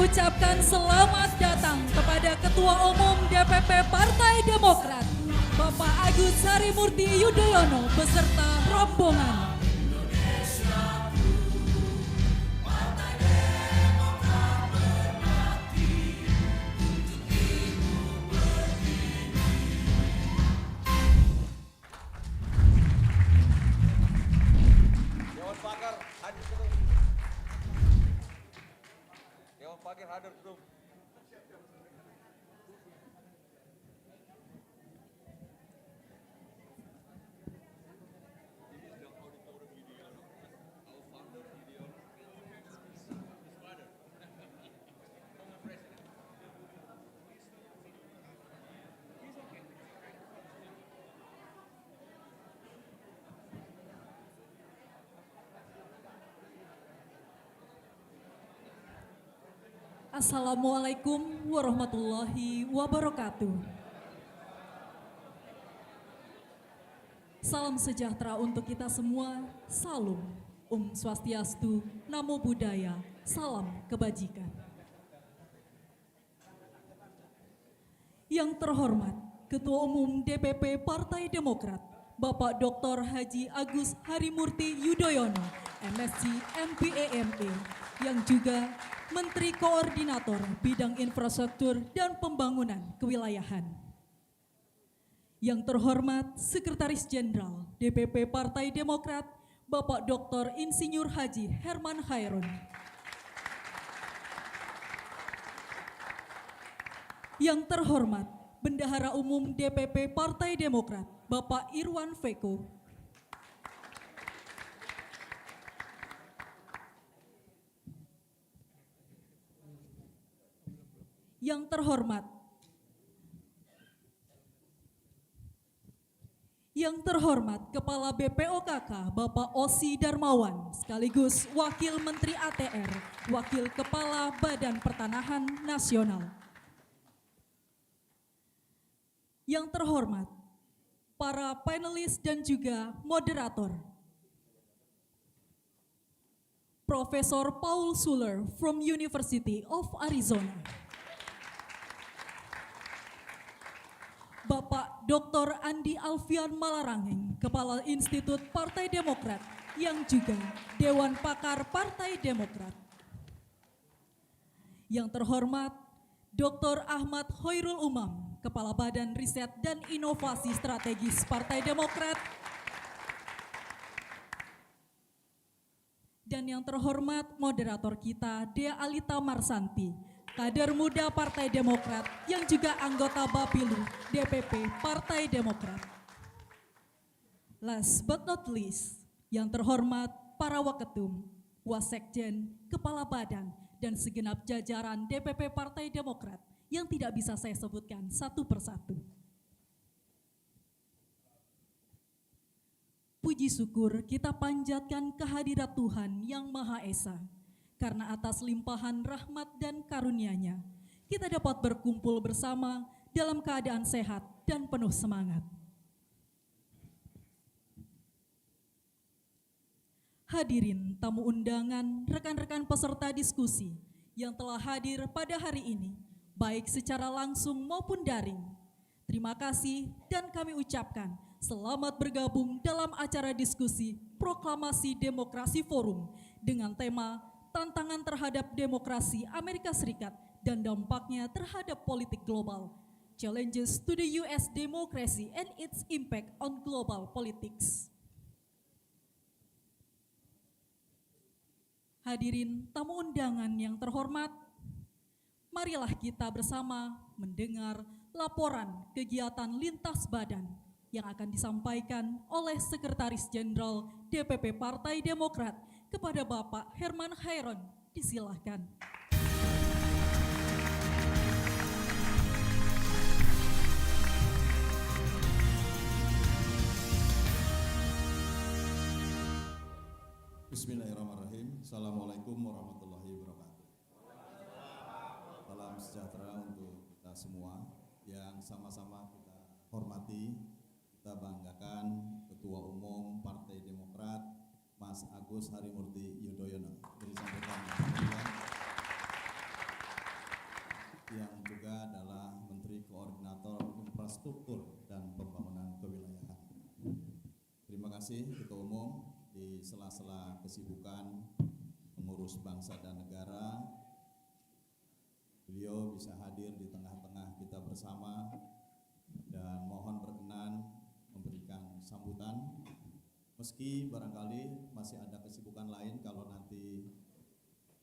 mengucapkan selamat datang kepada Ketua Umum DPP Partai Demokrat, Bapak Agus Harimurti Yudhoyono beserta rombongan. Hadir belum? Assalamualaikum warahmatullahi wabarakatuh. Salam sejahtera untuk kita semua. Salam, Swastiastu, Namo Buddhaya, salam kebajikan. Yang terhormat Ketua Umum DPP Partai Demokrat, Bapak Dr. Haji Agus Harimurti Yudhoyono, MSc MPAMA, yang juga Menteri Koordinator Bidang Infrastruktur dan Pembangunan Kewilayahan. Yang terhormat Sekretaris Jenderal DPP Partai Demokrat, Bapak Dr. Insinyur Haji Herman Khairun. Yang terhormat Bendahara Umum DPP Partai Demokrat, Bapak Irwan Veko. Yang terhormat Kepala BPOKK Bapak Osi Darmawan sekaligus Wakil Menteri ATR, Wakil Kepala Badan Pertanahan Nasional. Yang terhormat para panelis dan juga moderator. Profesor Paul Suller from University of Arizona. Bapak Dr. Andi Alfian Malarangeng, Kepala Institut Partai Demokrat, yang juga Dewan Pakar Partai Demokrat. Yang terhormat Dr. Ahmad Hoirul Umam, Kepala Badan Riset dan Inovasi Strategis Partai Demokrat. Dan yang terhormat moderator kita, Dea Alita Marsanti, kader muda Partai Demokrat yang juga anggota Bapilu DPP Partai Demokrat. Last but not least, yang terhormat para waketum, wasekjen, kepala badan, dan segenap jajaran DPP Partai Demokrat yang tidak bisa saya sebutkan satu persatu. Puji syukur kita panjatkan kehadirat Tuhan yang Maha Esa, karena atas limpahan rahmat dan karunia-Nya, kita dapat berkumpul bersama dalam keadaan sehat dan penuh semangat. Hadirin tamu undangan, rekan-rekan peserta diskusi yang telah hadir pada hari ini, baik secara langsung maupun daring. Terima kasih dan kami ucapkan selamat bergabung dalam acara diskusi Proklamasi Demokrasi Forum dengan tema Tantangan terhadap Demokrasi Amerika Serikat dan dampaknya terhadap politik global. Challenges to the US Democracy and its impact on global politics. Hadirin tamu undangan yang terhormat, marilah kita bersama mendengar laporan kegiatan lintas badan yang akan disampaikan oleh Sekretaris Jenderal DPP Partai Demokrat kepada Bapak Herman Khairun. Disilahkan. Bismillahirrahmanirrahim. Assalamualaikum warahmatullahi wabarakatuh. Salam sejahtera untuk kita semua yang sama-sama kita hormati, kita banggakan Ketua Umum Partai Demokrat, Mas Agus Harimurti Yudhoyono. Beri sambutan. infrastruktur dan pembangunan kewilayahan. Terima kasih Ketua Umum, di sela-sela kesibukan mengurus bangsa dan negara, beliau bisa hadir di tengah-tengah kita bersama dan mohon berkenan memberikan sambutan. Meski barangkali masih ada kesibukan lain, kalau nanti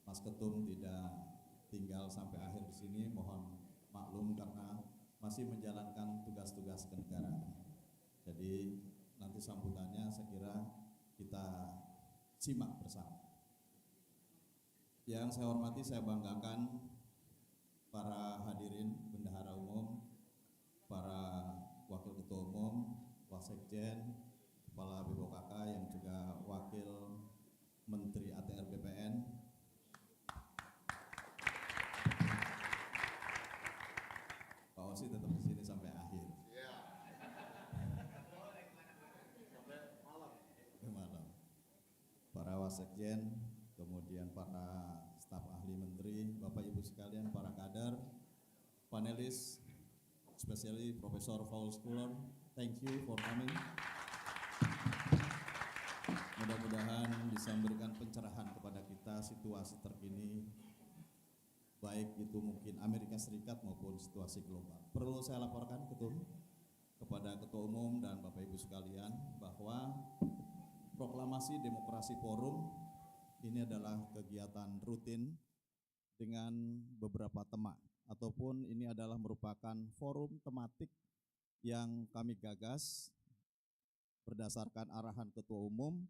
Mas Ketum tidak tinggal sampai akhir di sini, mohon maklum karena masih menjalankan tugas-tugas kenegaraan. Jadi nanti sambutannya saya kira kita simak bersama. Yang saya hormati, saya banggakan para hadirin bendahara umum, para wakil ketua umum, wasekjen, kepala BPOKK yang juga wakil Menteri ATR BPN, Pak Osi tetap di sini sampai akhir. Sampai malam. Para wasekjen, kemudian para staf ahli menteri, Bapak Ibu sekalian, para kader, panelis, especially Profesor Paul Scholar, thank you for coming. Mudah-mudahan bisa memberikan pencerahan kepada kita situasi terkini, baik itu mungkin Amerika Serikat maupun situasi global. Perlu saya laporkan kepada Ketua Umum dan Bapak Ibu sekalian bahwa Proklamasi Demokrasi Forum ini adalah kegiatan rutin dengan beberapa tema, ataupun ini adalah merupakan forum tematik yang kami gagas berdasarkan arahan Ketua Umum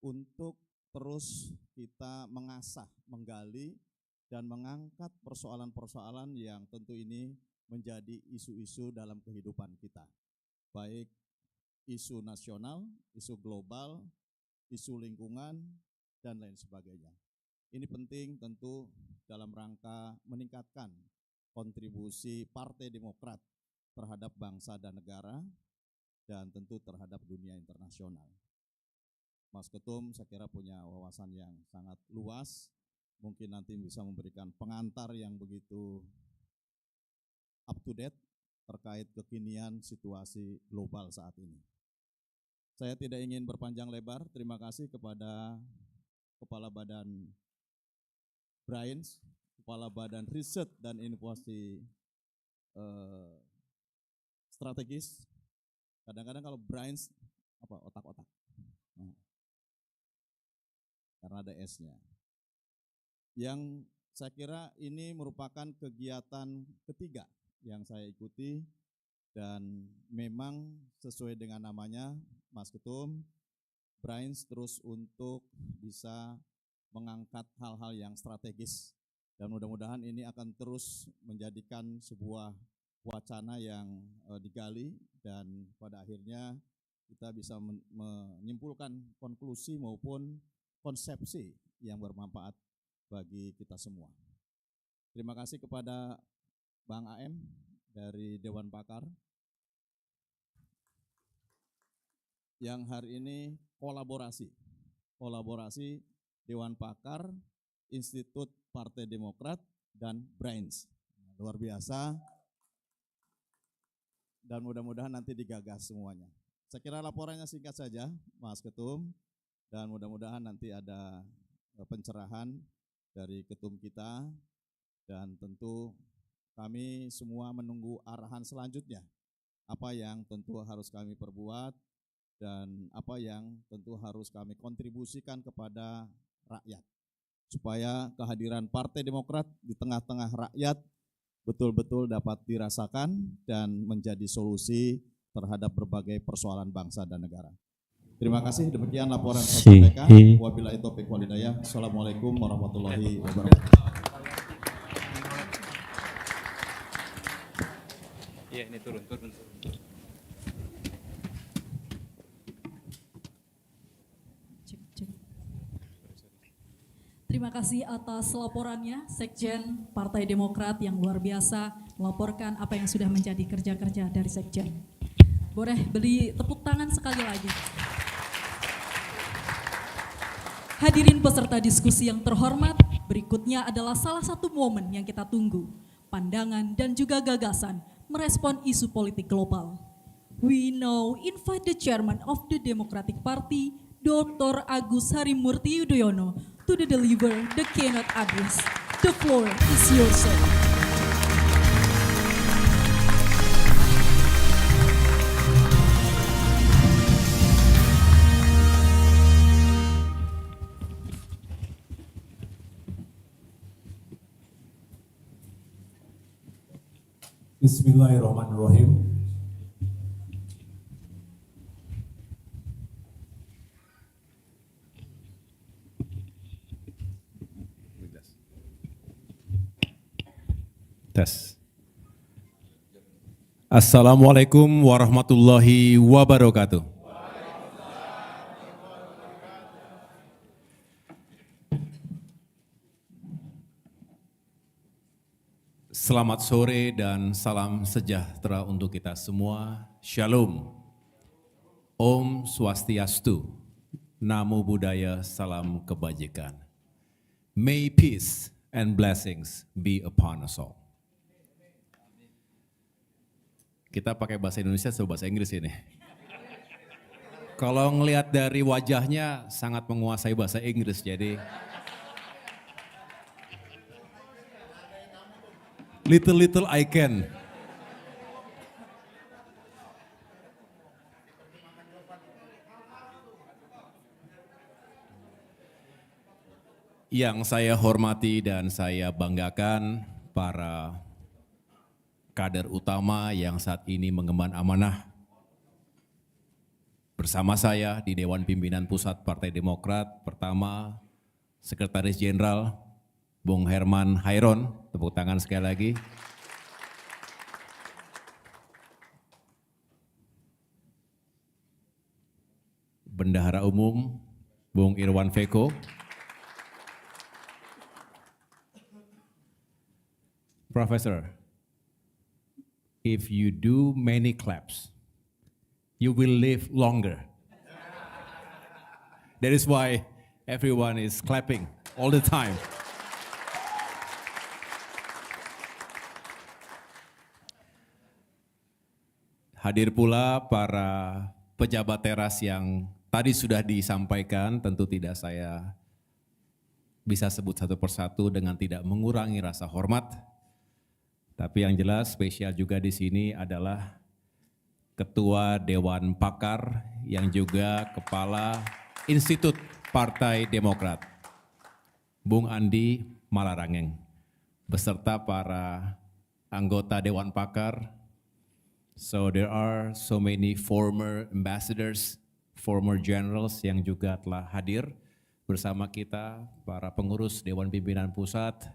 untuk terus kita mengasah, menggali, dan mengangkat persoalan-persoalan yang tentu ini menjadi isu-isu dalam kehidupan kita, baik isu nasional, isu global, isu lingkungan, dan lain sebagainya. Ini penting tentu dalam rangka meningkatkan kontribusi Partai Demokrat terhadap bangsa dan negara, dan tentu terhadap dunia internasional. Mas Ketum saya kira punya wawasan yang sangat luas, mungkin nanti bisa memberikan pengantar yang begitu up to date terkait kekinian situasi global saat ini. Saya tidak ingin berpanjang lebar, terima kasih kepada Kepala Badan BRAINS, Kepala Badan Riset dan Inovasi Strategis. Kadang-kadang kalau BRAINS apa otak-otak, karena ada S-nya. Yang saya kira ini merupakan kegiatan ketiga yang saya ikuti, dan memang sesuai dengan namanya, Mas Ketum, BRAINS terus untuk bisa mengangkat hal-hal yang strategis, dan mudah-mudahan ini akan terus menjadikan sebuah wacana yang digali, dan pada akhirnya kita bisa menyimpulkan konklusi maupun konsepsi yang bermanfaat bagi kita semua. Terima kasih kepada Bang AM dari Dewan Pakar yang hari ini kolaborasi Dewan Pakar, Institut Partai Demokrat, dan BRAINS. Luar biasa, dan mudah-mudahan nanti digagas semuanya. Saya kira laporannya singkat saja, Mas Ketum, dan mudah-mudahan nanti ada pencerahan dari ketum kita, dan tentu kami semua menunggu arahan selanjutnya, apa yang tentu harus kami perbuat dan apa yang tentu harus kami kontribusikan kepada rakyat, supaya kehadiran Partai Demokrat di tengah-tengah rakyat betul-betul dapat dirasakan dan menjadi solusi terhadap berbagai persoalan bangsa dan negara. Terima kasih, demikian laporan saya sampaikan. Wabillahi taufiq wal hidayah. Assalamualaikum warahmatullahi wabarakatuh. Iya, ini turun. Terima kasih atas laporannya, Sekjen Partai Demokrat yang luar biasa melaporkan apa yang sudah menjadi kerja-kerja dari Sekjen. Boleh beri tepuk tangan sekali lagi. Hadirin peserta diskusi yang terhormat, berikutnya adalah salah satu momen yang kita tunggu, pandangan dan juga gagasan merespon isu politik global. We now invite the chairman of the Democratic Party, Dr. Agus Harimurti Yudhoyono, to deliver the keynote address. The floor is yours, sir. Bismillahirrahmanirrahim. Tes. Assalamualaikum warahmatullahi wabarakatuh. Selamat sore dan salam sejahtera untuk kita semua. Shalom. Om Swastiastu. Namo Buddhaya, salam kebajikan. May peace and blessings be upon us all. Kita pakai bahasa Indonesia atau bahasa Inggris ini? Kalau ngelihat dari wajahnya sangat menguasai bahasa Inggris, jadi little I can. Yang saya hormati dan saya banggakan para kader utama yang saat ini mengemban amanah bersama saya di Dewan Pimpinan Pusat Partai Demokrat. Pertama, Sekretaris Jenderal Bung Herman Hairon, tepuk tangan sekali lagi. Bendahara Umum Bung Irwan Veko. Professor, if you do many claps, you will live longer. That is why everyone is clapping all the time. Hadir pula para pejabat teras yang tadi sudah disampaikan, tentu tidak saya bisa sebut satu persatu dengan tidak mengurangi rasa hormat. Tapi yang jelas spesial juga di sini adalah Ketua Dewan Pakar yang juga Kepala Institut Partai Demokrat, Bung Andi Malarangeng, beserta para anggota Dewan Pakar. So there are so many former ambassadors, former generals yang juga telah hadir bersama kita, para pengurus Dewan Pimpinan Pusat,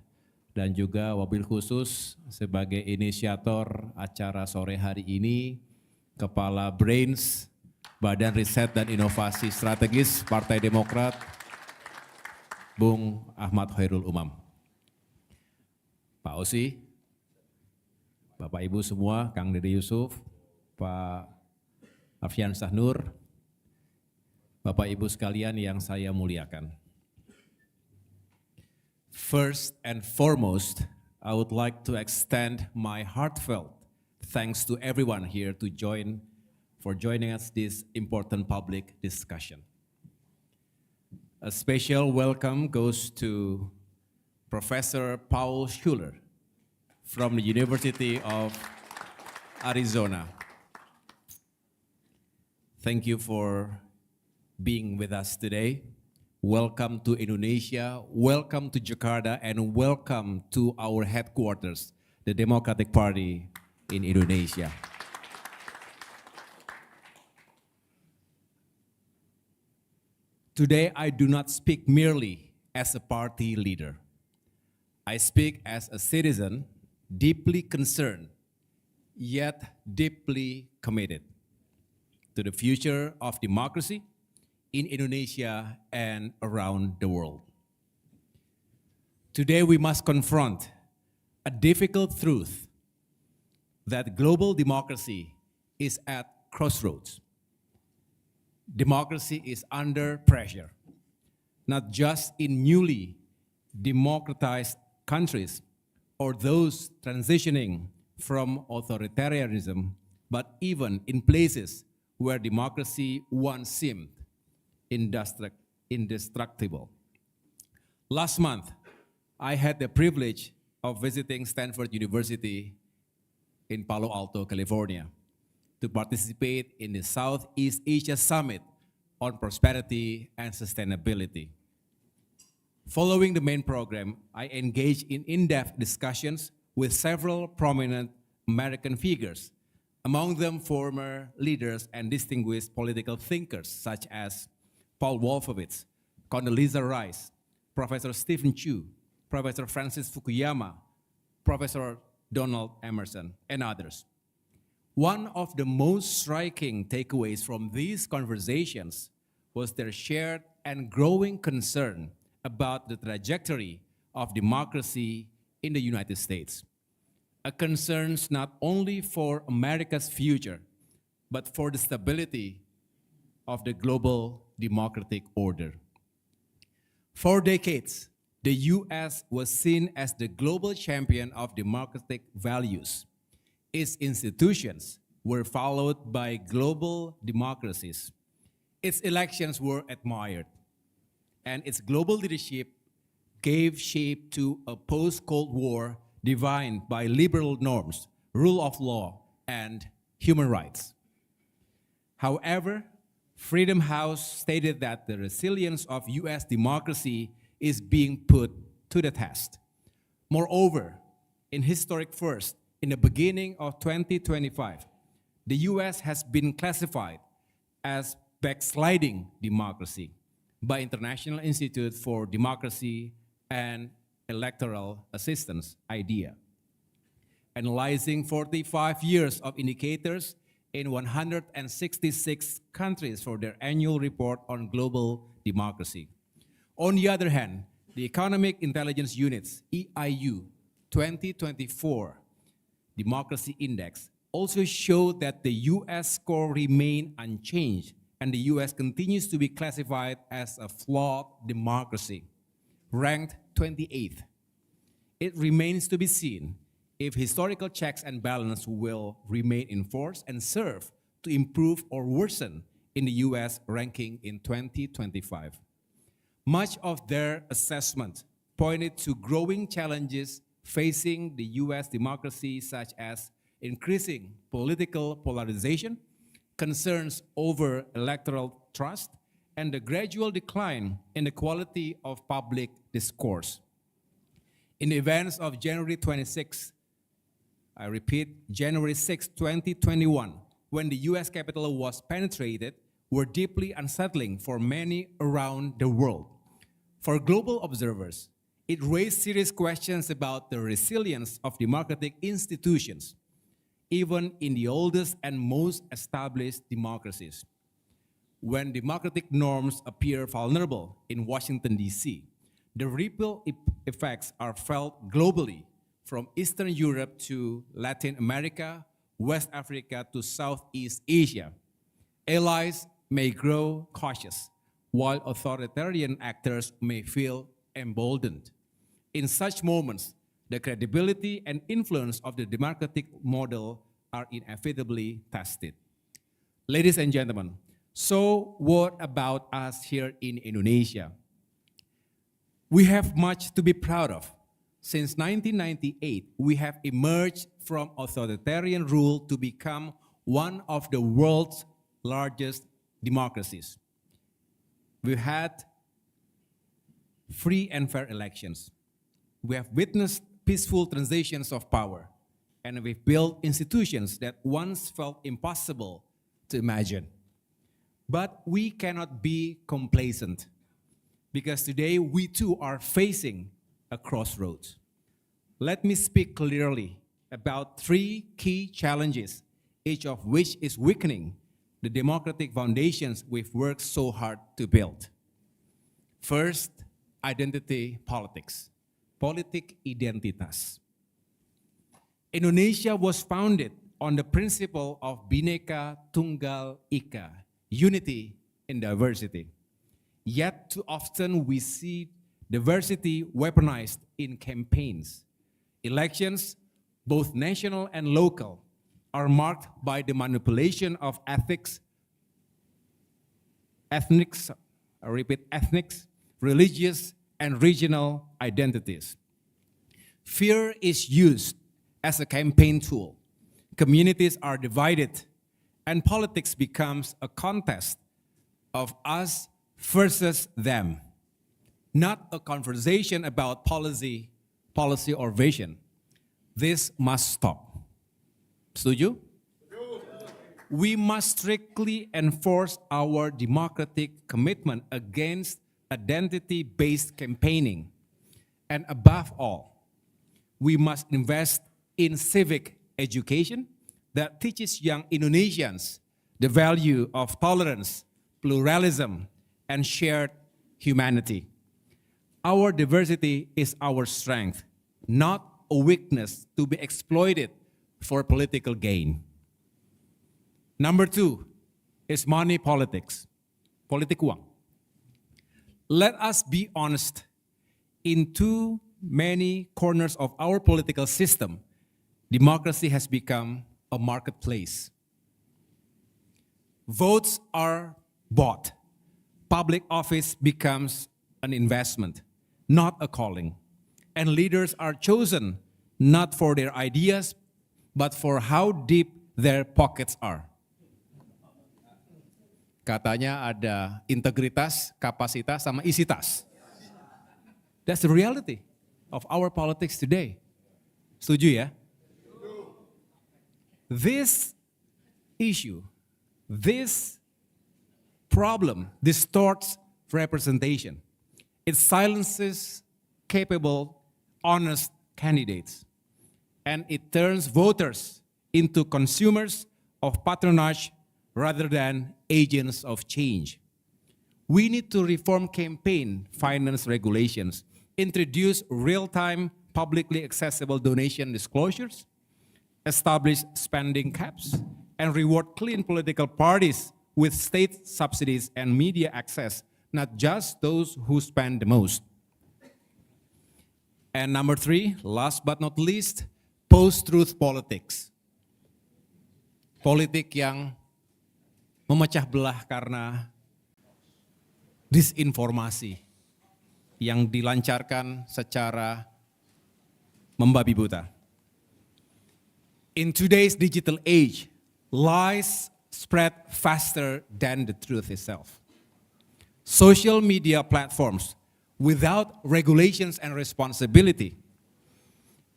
dan juga wabil khusus sebagai inisiator acara sore hari ini, Kepala Brains, Badan Riset dan Inovasi Strategis Partai Demokrat, Bung Ahmad Khairul Umam. Pak Osi, Bapak Ibu semua, Kang Dede Yusuf, Pak Alfian Sahnur, Bapak Ibu sekalian yang saya muliakan. First and foremost, I would like to extend my heartfelt thanks to everyone here for joining us this important public discussion. A special welcome goes to Professor Paul Schuler from the University of Arizona. Thank you for being with us today. Welcome to Indonesia, welcome to Jakarta, and welcome to our headquarters, the Democratic Party in Indonesia. Today, I do not speak merely as a party leader. I speak as a citizen deeply concerned, yet deeply committed to the future of democracy in Indonesia and around the world. Today we must confront a difficult truth that global democracy is at crossroads. Democracy is under pressure, not just in newly democratized countries or those transitioning from authoritarianism, but even in places where democracy once seemed indestructible. Last month, I had the privilege of visiting Stanford University in Palo Alto, California, to participate in the Southeast Asia Summit on Prosperity and Sustainability. Following the main program, I engaged in in-depth discussions with several prominent American figures, among them former leaders and distinguished political thinkers such as Paul Wolfowitz, Condoleezza Rice, Professor Stephen Chu, Professor Francis Fukuyama, Professor Donald Emerson, and others. One of the most striking takeaways from these conversations was their shared and growing concern about the trajectory of democracy in the United States. A concern not only for America's future, but for the stability of the global democratic order. For decades, the US was seen as the global champion of democratic values. Its institutions were followed by global democracies. Its elections were admired, and its global leadership gave shape to a post-Cold War defined by liberal norms, rule of law, and human rights. However, Freedom House stated that the resilience of US democracy is being put to the test. Moreover, in historic first, in the beginning of 2025, the US has been classified as backsliding democracy by International Institute for Democracy and Electoral Assistance, IDEA, analyzing 45 years of indicators in 166 countries for their annual report on global democracy. On the other hand, the Economic Intelligence Unit's EIU 2024 Democracy Index also showed that the US score remained unchanged, and the US continues to be classified as a flawed democracy, ranked 28th. It remains to be seen if historical checks and balance will remain in force and serve to improve or worsen in the US ranking in 2025. Much of their assessment pointed to growing challenges facing the US democracy, such as increasing political polarization, concerns over electoral trust, and the gradual decline in the quality of public discourse. In the events of January 26, I repeat, January 6, 2021, when the US Capitol was penetrated, were deeply unsettling for many around the world. For global observers, it raised serious questions about the resilience of democratic institutions, even in the oldest and most established democracies. When democratic norms appear vulnerable in Washington, D.C., the ripple effects are felt globally, from Eastern Europe to Latin America, West Africa to Southeast Asia. Allies may grow cautious, while authoritarian actors may feel emboldened. In such moments, the credibility and influence of the democratic model are inevitably tested. Ladies and gentlemen, so what about us here in Indonesia? We have much to be proud of. Since 1998, we have emerged from authoritarian rule to become one of the world's largest democracies. We've had free and fair elections. We have witnessed peaceful transitions of power, and we've built institutions that once felt impossible to imagine. But we cannot be complacent, because today we too are facing a crossroads. Let me speak clearly about three key challenges, each of which is weakening the democratic foundations we've worked so hard to build. First, identity politics, politik identitas. Indonesia was founded on the principle of Bhinneka Tunggal Ika, unity in diversity. Yet too often we see diversity weaponized in campaigns, elections, both national and local, are marked by the manipulation of ethnics, religious, and regional identities. Fear is used as a campaign tool. Communities are divided, and politics becomes a contest of us versus them, not a conversation about policy or vision. This must stop. Setuju? We must strictly enforce our democratic commitment against identity-based campaigning. And above all, we must invest in civic education that teaches young Indonesians the value of tolerance, pluralism, and shared humanity. Our diversity is our strength, not a weakness to be exploited for political gain. Number 2 is money politics, politik uang. Let us be honest, in too many corners of our political system, democracy has become a marketplace. Votes are bought. Public office becomes an investment, not a calling. And leaders are chosen not for their ideas, but for how deep their pockets are. Katanya ada integritas, kapasitas, sama isi tas. That's the reality of our politics today. Setuju ya? This issue, this problem distorts representation. It silences capable, honest candidates. And it turns voters into consumers of patronage rather than agents of change. We need to reform campaign finance regulations, introduce real-time publicly accessible donation disclosures, establish spending caps, and reward clean political parties with state subsidies and media access, not just those who spend the most. And number 3, last but not least, post-truth politics. Politik yang memecah belah karena disinformasi yang dilancarkan secara membabi buta. In today's digital age, lies spread faster than the truth itself. Social media platforms, without regulations and responsibility,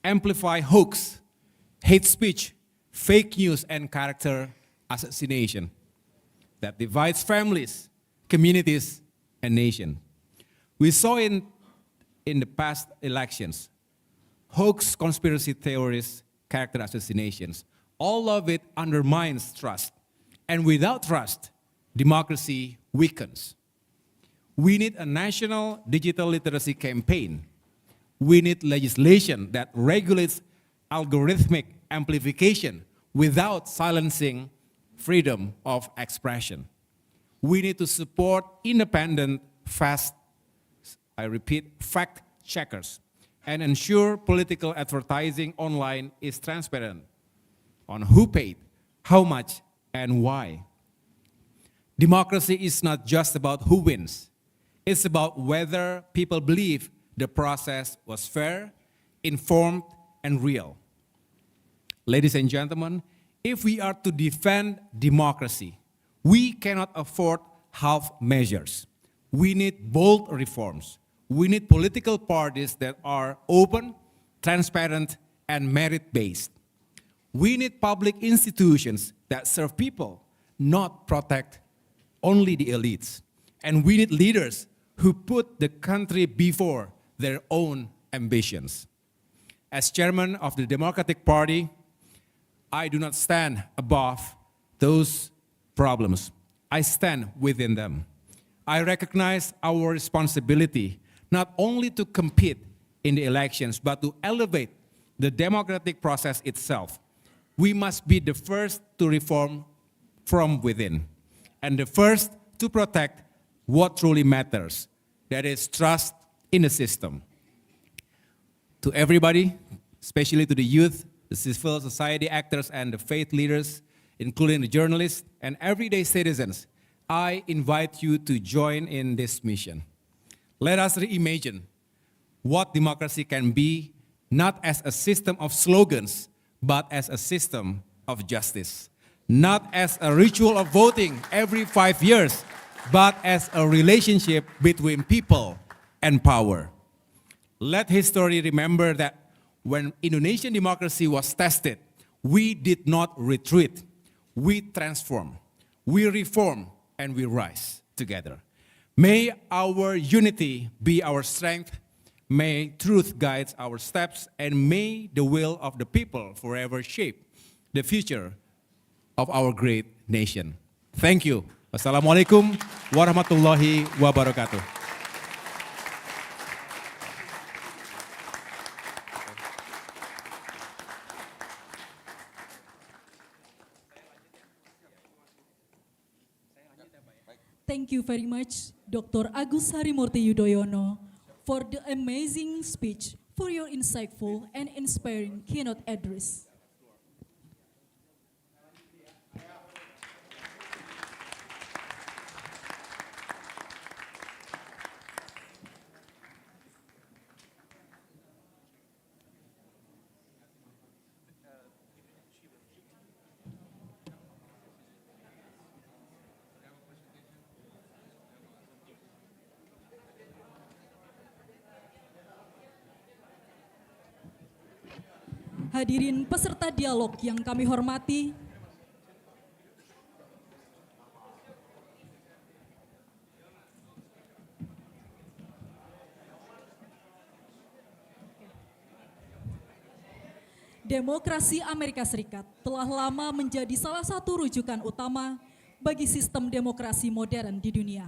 amplify hoax, hate speech, fake news, and character assassination that divides families, communities, and nations. We saw in the past elections, hoax, conspiracy theories, character assassinations. All of it undermines trust. And without trust, democracy weakens. We need a national digital literacy campaign. We need legislation that regulates algorithmic amplification without silencing freedom of expression. We need to support independent, fact checkers and ensure political advertising online is transparent on who paid, how much, and why. Democracy is not just about who wins. It's about whether people believe the process was fair, informed, and real. Ladies and gentlemen, if we are to defend democracy, we cannot afford half measures. We need bold reforms. We need political parties that are open, transparent, and merit-based. We need public institutions that serve people, not protect only the elites. And we need leaders who put the country before their own ambitions. As chairman of the Democratic Party, I do not stand above those problems. I stand within them. I recognize our responsibility not only to compete in the elections, but to elevate the democratic process itself. We must be the first to reform from within, and the first to protect what truly matters, that is trust in the system. To everybody, especially to the youth the civil society actors and the faith leaders, including the journalists and everyday citizens, I invite you to join in this mission. Let us reimagine what democracy can be, not as a system of slogans, but as a system of justice. Not as a ritual of voting every 5 years, but as a relationship between people and power. Let history remember that when Indonesian democracy was tested, we did not retreat. We transform, we reform, and we rise together. May our unity be our strength. May truth guide our steps, and may the will of the people forever shape the future of our great nation. Thank you. Wassalamualaikum warahmatullahi wabarakatuh. Thank you very much, Dr. Agus Harimurti Yudhoyono, for the amazing speech, for your insightful and inspiring keynote address. Hadirin peserta dialog yang kami hormati, demokrasi Amerika Serikat telah lama menjadi salah satu rujukan utama bagi sistem demokrasi modern di dunia.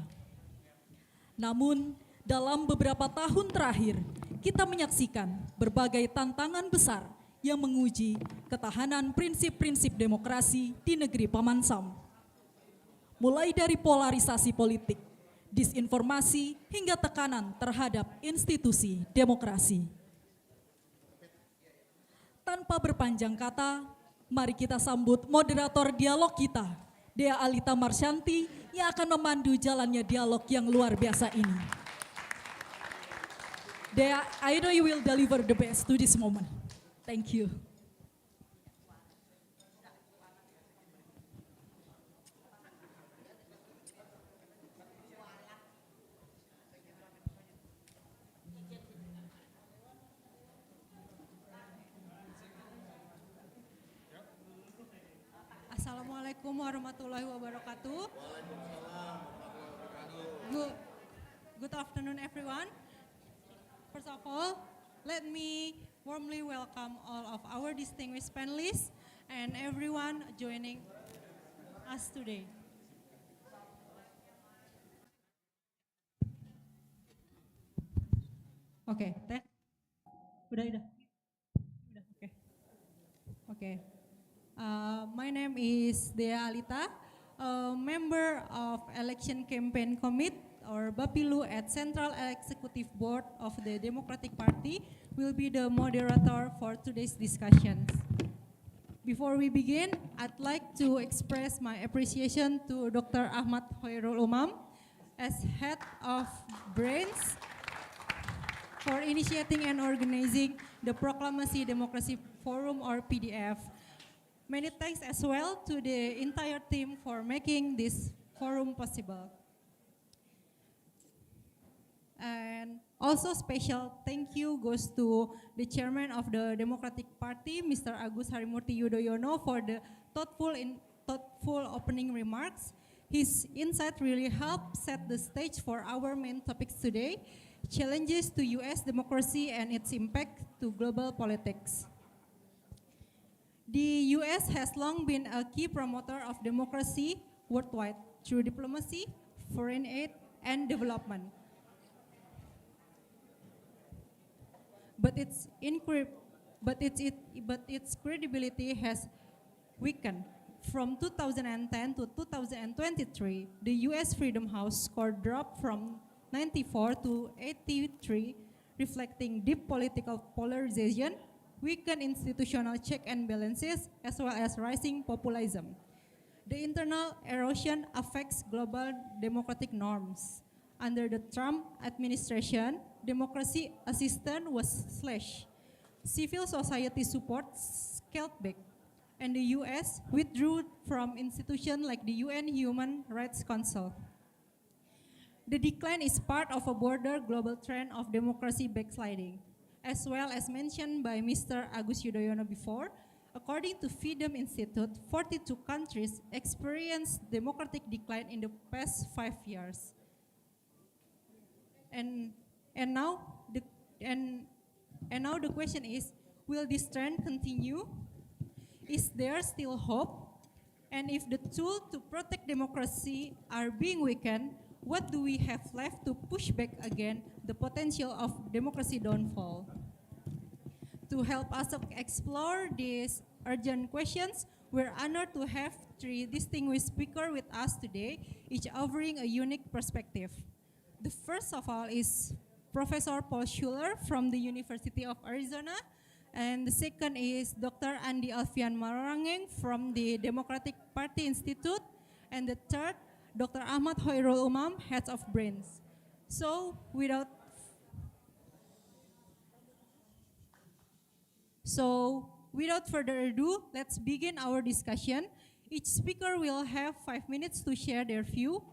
Namun, dalam beberapa tahun terakhir, kita menyaksikan berbagai tantangan besar yang menguji ketahanan prinsip-prinsip demokrasi di negeri Paman Sam. Mulai dari polarisasi politik, disinformasi, hingga tekanan terhadap institusi demokrasi. Tanpa berpanjang kata, mari kita sambut moderator dialog kita, Dea Alita Marsyanti, yang akan memandu jalannya dialog yang luar biasa ini. Dea, I know you will deliver the best to this moment. Thank you. Assalamualaikum warahmatullahi wabarakatuh. Good afternoon, everyone. First of all, let me warmly welcome all of our distinguished panelists and everyone joining us today. Oke, teh. Udah. Oke. My name is Dea Alita, a member of Election Campaign Committee or Bapilu at Central Executive Board of the Democratic Party, will be the moderator for today's discussions. Before we begin, I'd like to express my appreciation to Dr. Ahmad Khairul Umam as head of BRAINS for initiating and organizing the Proklamasi Democracy Forum or PDF. Many thanks as well to the entire team for making this forum possible. And also special thank you goes to the chairman of the Democratic Party, Mr. Agus Harimurti Yudhoyono, for the thoughtful opening remarks. His insight really helped set the stage for our main topics today, challenges to US democracy and its impact to global politics. The US has long been a key promoter of democracy worldwide through diplomacy, foreign aid, and development. But its credibility has weakened. From 2010 to 2023, the US Freedom House score dropped from 94 to 83, reflecting deep political polarization, weaken institutional check and balances, as well as rising populism. The internal erosion affects global democratic norms. Under the Trump administration, democracy assistance was slashed. Civil society support scaled back, and the US withdrew from institutions like the UN Human Rights Council. The decline is part of a broader global trend of democracy backsliding. As well as mentioned by Mr. Agus Yudhoyono before, according to Freedom Institute, 42 countries experienced democratic decline in the past 5 years. And now the question is, will this trend continue? Is there still hope? And if the tools to protect democracy are being weakened, what do we have left to push back against the potential of democracy downfall? To help us explore these urgent questions, we're honored to have 3 distinguished speakers with us today, each offering a unique perspective. The first of all is Professor Paul Schuler from the University of Arizona, and the second is Dr. Andi Alfian Marorangeng from the Democratic Party Institute, and the third, Dr. Ahmad Hoirul Umam, Head of Brains. So without further ado, let's begin our discussion. Each speaker will have 5 minutes to share their view.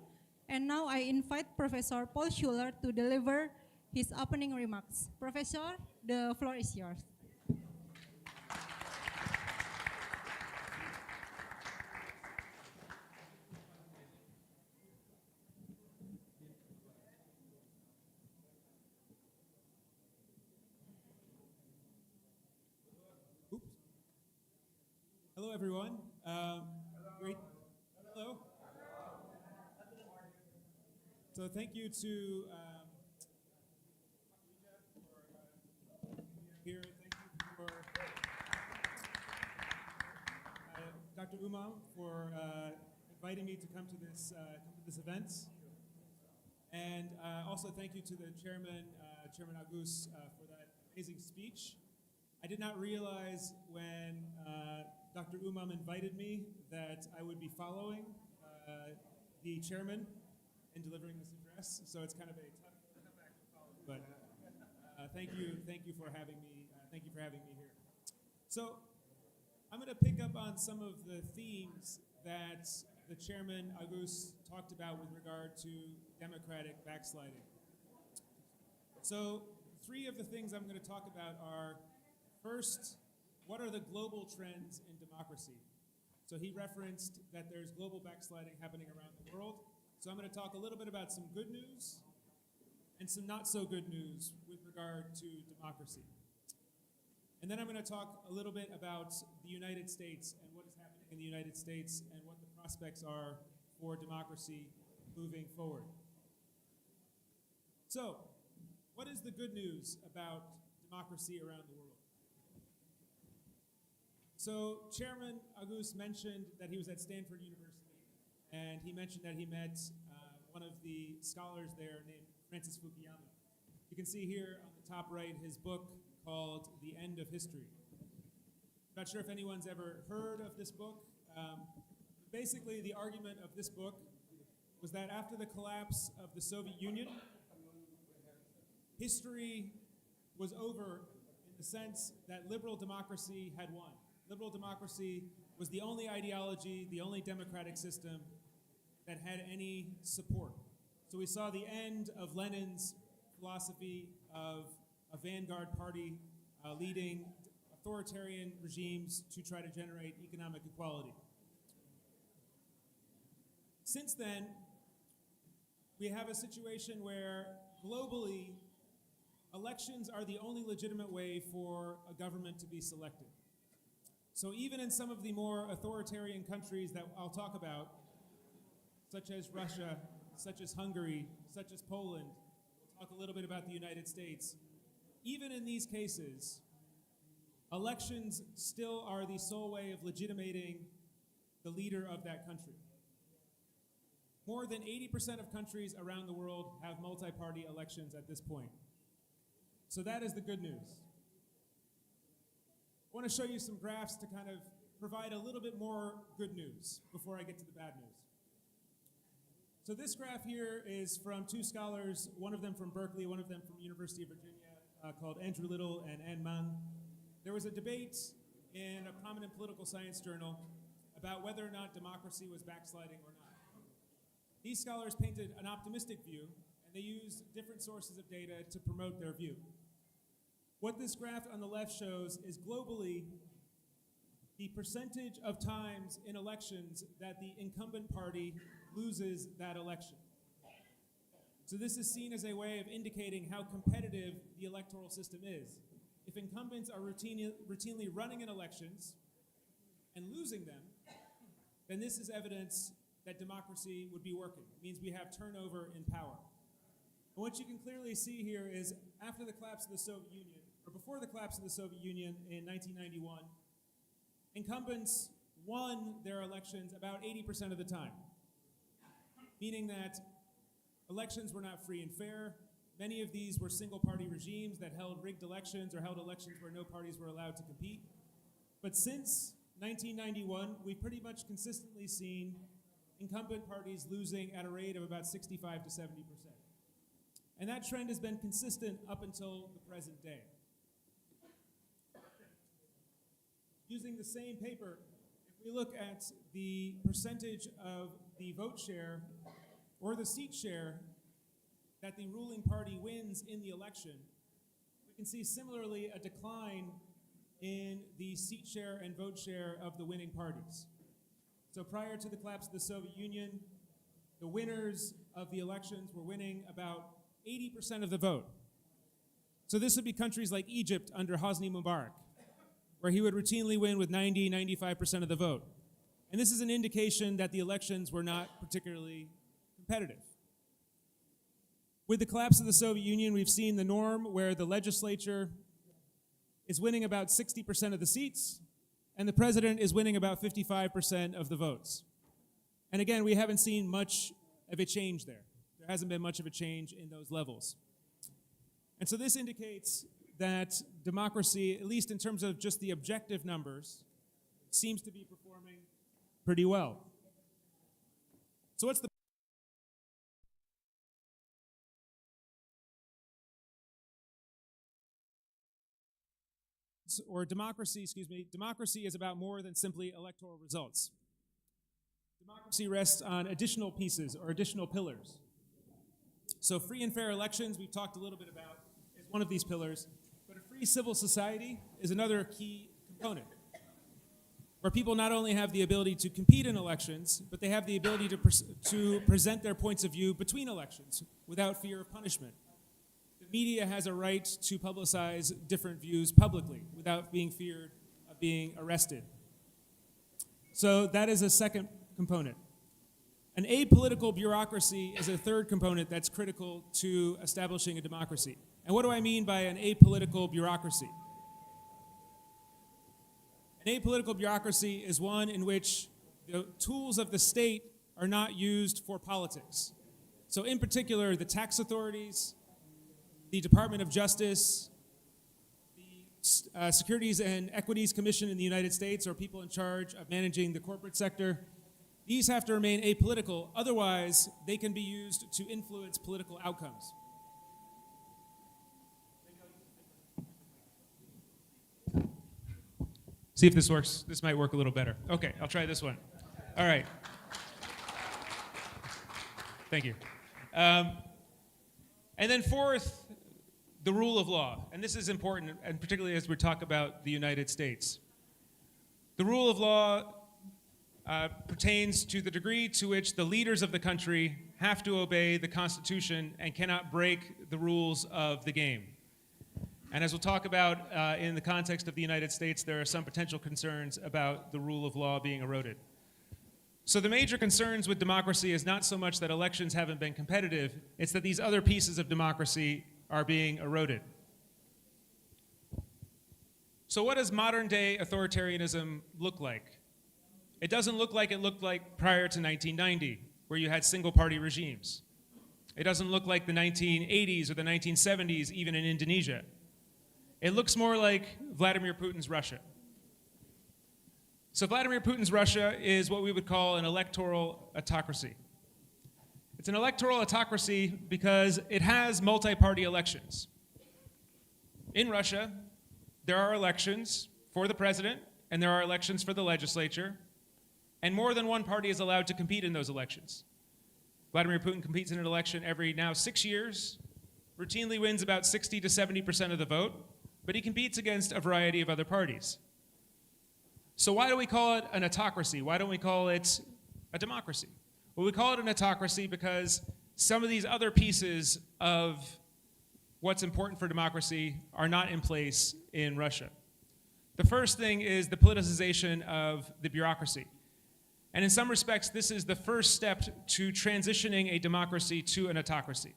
And now I invite Professor Paul Schuler to deliver his opening remarks. Professor, the floor is yours. Hello, everyone. Great. Hello. So thank you to here. Thank you for Dr. Umam for inviting me to come to this event, and also thank you to the chairman, Chairman Agus, for that amazing speech. I did not realize when Dr. Umam invited me that I would be following the chairman in delivering this address, so it's kind of a tough act to follow. But thank you for having me. Thank you for having me here. So I'm going to pick up on some of the themes that the chairman Agus talked about with regard to democratic backsliding. So 3 of the things I'm going to talk about are, first, what are the global trends in democracy? So he referenced that there's global backsliding happening around the world. So I'm going to talk a little bit about some good news and some not so good news with regard to democracy. And then I'm going to talk a little bit about the United States and what is happening in the United States and what the prospects are for democracy moving forward. So, what is the good news about democracy around the world? So Chairman Agus mentioned that he was at Stanford University, and he mentioned that he met one of the scholars there named Francis Fukuyama. You can see here on the top right his book called The End of History. Not sure if anyone's ever heard of this book. Basically, the argument of this book was that after the collapse of the Soviet Union, history was over in the sense that liberal democracy had won. Liberal democracy was the only ideology, the only democratic system that had any support. So we saw the end of Lenin's philosophy of a vanguard party leading authoritarian regimes to try to generate economic equality. Since then, we have a situation where globally, elections are the only legitimate way for a government to be selected. So even in some of the more authoritarian countries that I'll talk about, such as Russia, such as Hungary, such as Poland, we'll talk a little bit about the United States, even in these cases, elections still are the sole way of legitimating the leader of that country. More than 80% of countries around the world have multi-party elections at this point. So that is the good news. I want to show you some graphs to kind of provide a little bit more good news before I get to the bad news. So this graph here is from two scholars, one of them from Berkeley, one of them from University of Virginia, called Andrew Little and Ann Mang. There was a debate in a prominent political science journal about whether or not democracy was backsliding or not. These scholars painted an optimistic view, and they used different sources of data to promote their view. What this graph on the left shows is globally the percentage of times in elections that the incumbent party loses that election. So this is seen as a way of indicating how competitive the electoral system is. If incumbents are routinely running in elections and losing them, then this is evidence that democracy would be working. It means we have turnover in power. And what you can clearly see here is after the collapse of the Soviet Union, or before the collapse of the Soviet Union in 1991, incumbents won their elections about 80% of the time, meaning that elections were not free and fair. Many of these were single-party regimes that held rigged elections or held elections where no parties were allowed to compete. But since 1991, we've pretty much consistently seen incumbent parties losing at a rate of about 65 to 70%. And that trend has been consistent up until the present day. Using the same paper, if we look at the percentage of the vote share or the seat share that the ruling party wins in the election, we can see similarly a decline in the seat share and vote share of the winning parties. So prior to the collapse of the Soviet Union, the winners of the elections were winning about 80% of the vote. So this would be countries like Egypt under Hosni Mubarak, where he would routinely win with 90, 95% of the vote. And this is an indication that the elections were not particularly competitive. With the collapse of the Soviet Union, we've seen the norm where the legislature is winning about 60% of the seats, and the president is winning about 55% of the votes. And again, we haven't seen much of a change there. There hasn't been much of a change in those levels. And so this indicates that democracy, at least in terms of just the objective numbers, seems to be performing pretty well. So what's the democracy is about more than simply electoral results. Democracy rests on additional pieces or additional pillars. So free and fair elections, we've talked a little bit about, is one of these pillars, but a free civil society is another key component, where people not only have the ability to compete in elections, but they have the ability to present their points of view between elections without fear of punishment. The media has a right to publicize different views publicly without being feared of being arrested. So that is a second component. An apolitical bureaucracy is a third component that's critical to establishing a democracy. And what do I mean by an apolitical bureaucracy? An apolitical bureaucracy is one in which the tools of the state are not used for politics. So in particular, the tax authorities, the Department of Justice, the Securities and Equities Commission in the United States, or people in charge of managing the corporate sector, these have to remain apolitical, otherwise they can be used to influence political outcomes. See if this works. This might work a little better. Okay, I'll try this one. All right. Thank you. And then fourth, the rule of law. And this is important, and particularly as we talk about the United States. The rule of law pertains to the degree to which the leaders of the country have to obey the Constitution and cannot break the rules of the game. And as we'll talk about in the context of the United States, there are some potential concerns about the rule of law being eroded. So the major concerns with democracy is not so much that elections haven't been competitive, it's that these other pieces of democracy are being eroded. So what does modern day authoritarianism look like? It doesn't look like it looked like prior to 1990, where you had single-party regimes. It doesn't look like the 1980s or the 1970s, even in Indonesia. It looks more like Vladimir Putin's Russia. So Vladimir Putin's Russia is what we would call an electoral autocracy. It's an electoral autocracy because it has multi-party elections. In Russia, there are elections for the president, and there are elections for the legislature, and more than one party is allowed to compete in those elections. Vladimir Putin competes in an election every now 6 years, routinely wins about 60 to 70% of the vote, but he competes against a variety of other parties. So why do we call it an autocracy? Why don't we call it a democracy? Well, we call it an autocracy because some of these other pieces of what's important for democracy are not in place in Russia. The first thing is the politicization of the bureaucracy. And in some respects, this is the first step to transitioning a democracy to an autocracy.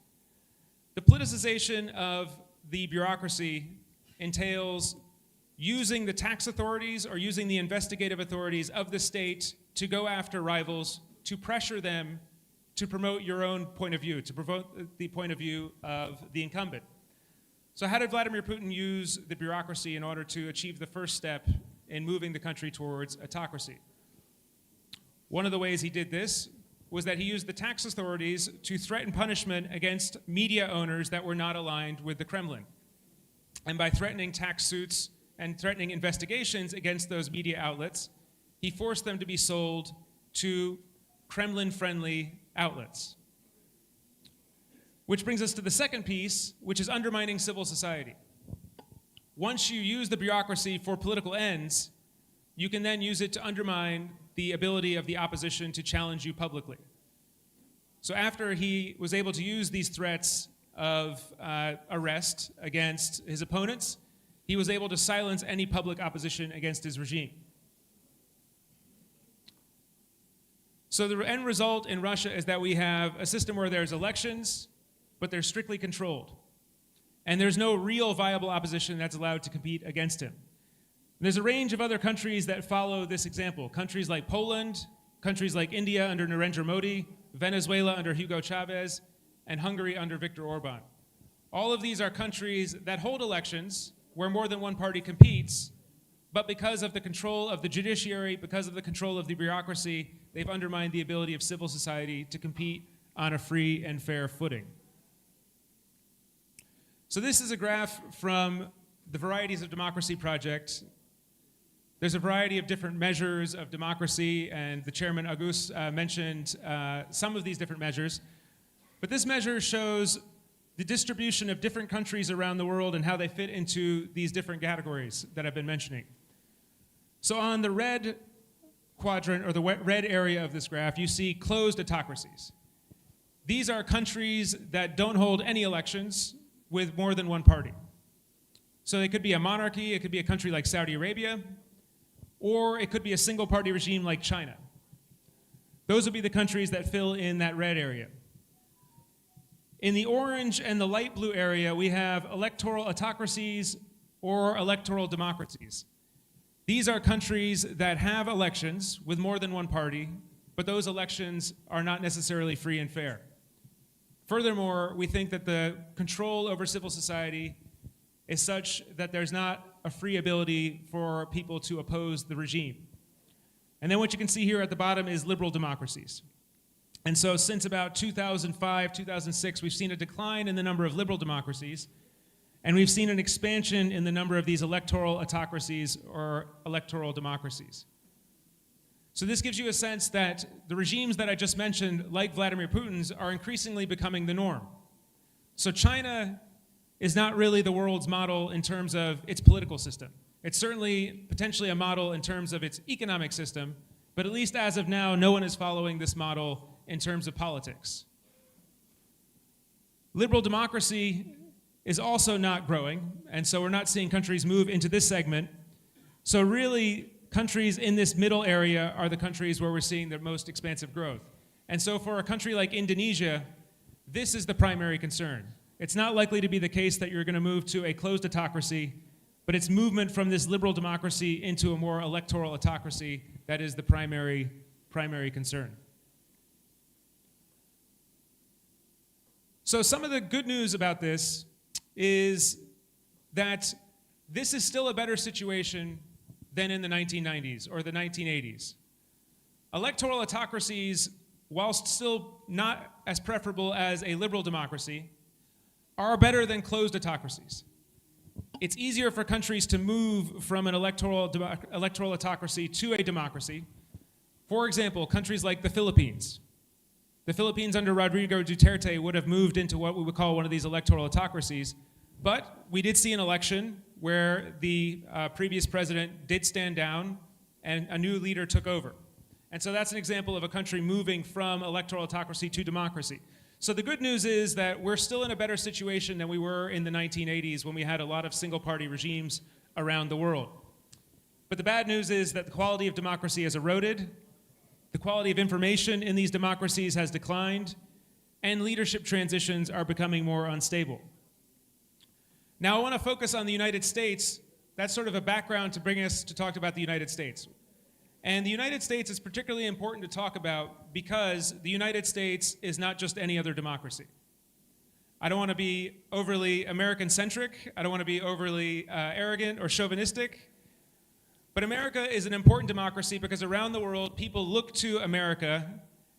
The politicization of the bureaucracy entails using the tax authorities or using the investigative authorities of the state to go after rivals, to pressure them to promote your own point of view, to promote the point of view of the incumbent. So how did Vladimir Putin use the bureaucracy in order to achieve the first step in moving the country towards autocracy? One of the ways he did this was that he used the tax authorities to threaten punishment against media owners that were not aligned with the Kremlin. And by threatening tax suits and threatening investigations against those media outlets, he forced them to be sold to Kremlin-friendly outlets. Which brings us to the second piece, which is undermining civil society. Once you use the bureaucracy for political ends, you can then use it to undermine the ability of the opposition to challenge you publicly. So after he was able to use these threats of arrest against his opponents, he was able to silence any public opposition against his regime. So the end result in Russia is that we have a system where there's elections, but they're strictly controlled. And there's no real viable opposition that's allowed to compete against him. There's a range of other countries that follow this example. Countries like Poland, countries like India under Narendra Modi, Venezuela under Hugo Chavez, and Hungary under Viktor Orban. All of these are countries that hold elections where more than one party competes, but because of the control of the judiciary, because of the control of the bureaucracy, they've undermined the ability of civil society to compete on a free and fair footing. So this is a graph from the Varieties of Democracy project. There's a variety of different measures of democracy, and the chairman, Agus, mentioned some of these different measures. But this measure shows the distribution of different countries around the world and how they fit into these different categories that I've been mentioning. So on the red quadrant, or the red area of this graph, you see closed autocracies. These are countries that don't hold any elections with more than one party. So it could be a monarchy, it could be a country like Saudi Arabia, or it could be a single-party regime like China. Those would be the countries that fill in that red area. In the orange and the light blue area, we have electoral autocracies or electoral democracies. These are countries that have elections with more than one party, but those elections are not necessarily free and fair. Furthermore, we think that the control over civil society is such that there's not a free ability for people to oppose the regime. And then what you can see here at the bottom is liberal democracies. And so since about 2005, 2006, we've seen a decline in the number of liberal democracies, and we've seen an expansion in the number of these electoral autocracies or electoral democracies. So this gives you a sense that the regimes that I just mentioned, like Vladimir Putin's, are increasingly becoming the norm. So China is not really the world's model in terms of its political system. It's certainly potentially a model in terms of its economic system, but at least as of now, no one is following this model in terms of politics. Liberal democracy is also not growing, and so we're not seeing countries move into this segment. So really, countries in this middle area are the countries where we're seeing the most expansive growth. And so for a country like Indonesia, this is the primary concern. It's not likely to be the case that you're going to move to a closed autocracy, but it's movement from this liberal democracy into a more electoral autocracy that is the primary concern. So some of the good news about this is that this is still a better situation than in the 1990s or the 1980s. Electoral autocracies, whilst still not as preferable as a liberal democracy, are better than closed autocracies. It's easier for countries to move from an electoral autocracy to a democracy. For example, countries like the Philippines. The Philippines under Rodrigo Duterte would have moved into what we would call one of these electoral autocracies, but we did see an election where the previous president did stand down and a new leader took over. And so that's an example of a country moving from electoral autocracy to democracy. So the good news is that we're still in a better situation than we were in the 1980s when we had a lot of single-party regimes around the world. But the bad news is that the quality of democracy has eroded, the quality of information in these democracies has declined, and leadership transitions are becoming more unstable. Now I want to focus on the United States. That's sort of a background to bring us to talk about the United States. And the United States is particularly important to talk about because the United States is not just any other democracy. I don't want to be overly American-centric. I don't want to be overly arrogant or chauvinistic. But America is an important democracy because around the world, people look to America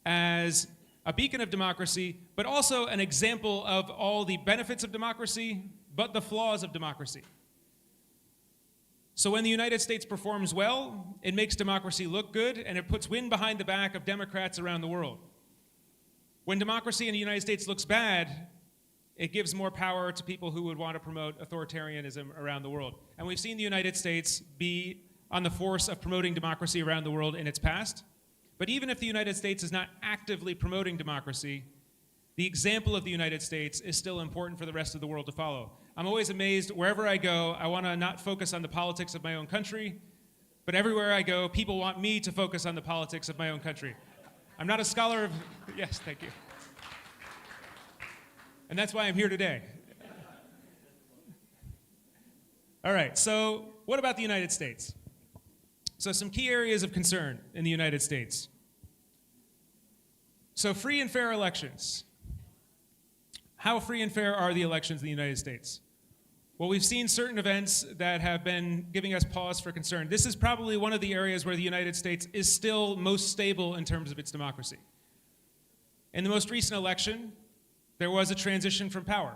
as a beacon of democracy, but also an example of all the benefits of democracy, but the flaws of democracy. So when the United States performs well, it makes democracy look good, and it puts wind behind the back of Democrats around the world. When democracy in the United States looks bad, it gives more power to people who would want to promote authoritarianism around the world. And we've seen the United States be on the force of promoting democracy around the world in its past. But even if the United States is not actively promoting democracy, the example of the United States is still important for the rest of the world to follow. I'm always amazed, wherever I go, I want to not focus on the politics of my own country, but everywhere I go, people want me to focus on the politics of my own country. I'm not a scholar of, yes, thank you. And that's why I'm here today. All right, so what about the United States? So some key areas of concern in the United States. So free and fair elections. How free and fair are the elections in the United States? Well, we've seen certain events that have been giving us pause for concern. This is probably one of the areas where the United States is still most stable in terms of its democracy. In the most recent election, there was a transition from power.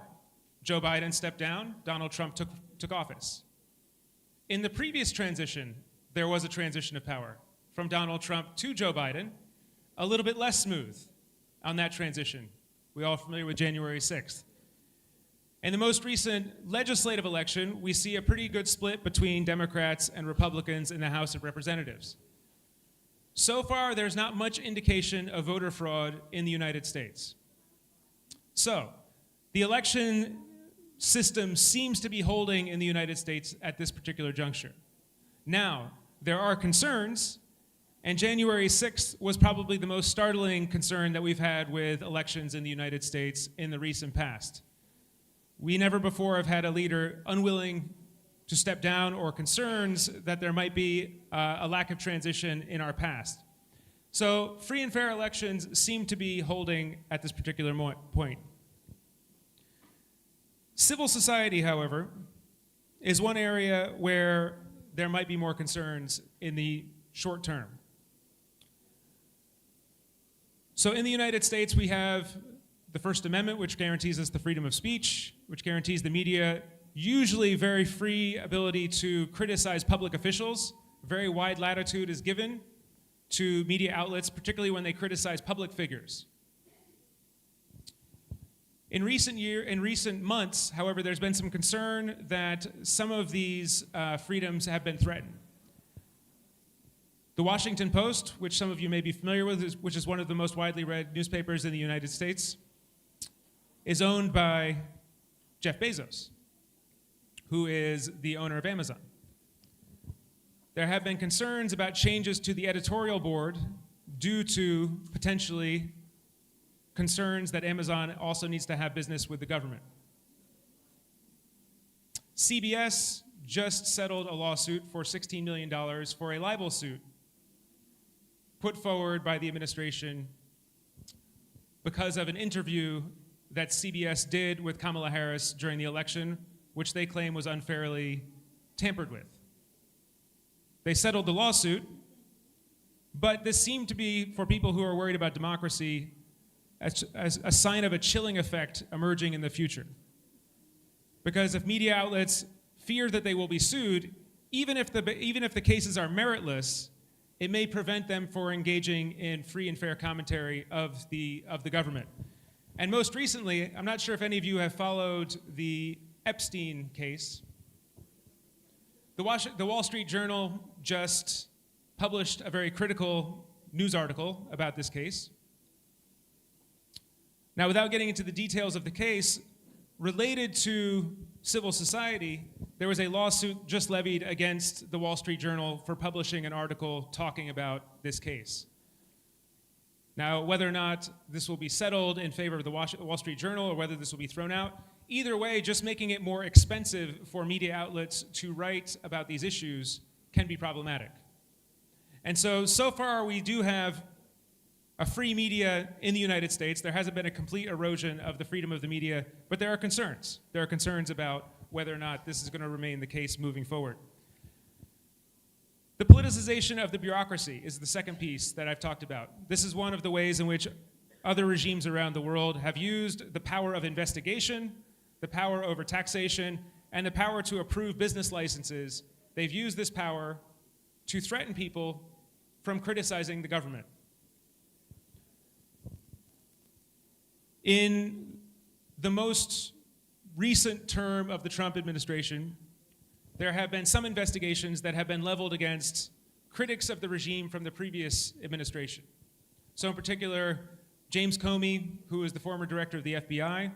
Joe Biden stepped down, Donald Trump took office. In the previous transition, there was a transition of power from Donald Trump to Joe Biden, a little bit less smooth on that transition. We're all familiar with January 6th. In the most recent legislative election, we see a pretty good split between Democrats and Republicans in the House of Representatives. So far, there's not much indication of voter fraud in the United States. So, the election system seems to be holding in the United States at this particular juncture. Now, there are concerns, and January 6th was probably the most startling concern that we've had with elections in the United States in the recent past. We never before have had a leader unwilling to step down or concerns that there might be a lack of transition in our past. So free and fair elections seem to be holding at this particular point. Civil society, however, is one area where there might be more concerns in the short term. So in the United States, we have the First Amendment, which guarantees us the freedom of speech, which guarantees the media usually very free ability to criticize public officials. Very wide latitude is given to media outlets, particularly when they criticize public figures. In recent months, however, there's been some concern that some of these freedoms have been threatened. The Washington Post, which some of you may be familiar with, which is one of the most widely read newspapers in the United States, is owned by Jeff Bezos, who is the owner of Amazon. There have been concerns about changes to the editorial board due to potentially concerns that Amazon also needs to have business with the government. CBS just settled a lawsuit for $16 million for a libel suit put forward by the administration because of an interview that CBS did with Kamala Harris during the election, which they claim was unfairly tampered with. They settled the lawsuit, but this seemed to be, for people who are worried about democracy, as a sign of a chilling effect emerging in the future. Because if media outlets fear that they will be sued, even if the cases are meritless, it may prevent them from engaging in free and fair commentary of the government. And most recently, I'm not sure if any of you have followed the Epstein case. The Wall Street Journal just published a very critical news article about this case. Now, without getting into the details of the case, related to civil society, there was a lawsuit just levied against the Wall Street Journal for publishing an article talking about this case. Now, whether or not this will be settled in favor of the Wall Street Journal or whether this will be thrown out, either way, just making it more expensive for media outlets to write about these issues can be problematic. And so far we do have a free media in the United States. There hasn't been a complete erosion of the freedom of the media, but there are concerns. There are concerns about whether or not this is going to remain the case moving forward. The politicization of the bureaucracy is the second piece that I've talked about. This is one of the ways in which other regimes around the world have used the power of investigation, the power over taxation, and the power to approve business licenses. They've used this power to threaten people from criticizing the government. In the most recent term of the Trump administration, there have been some investigations that have been leveled against critics of the regime from the previous administration. So in particular, James Comey, who is the former director of the FBI,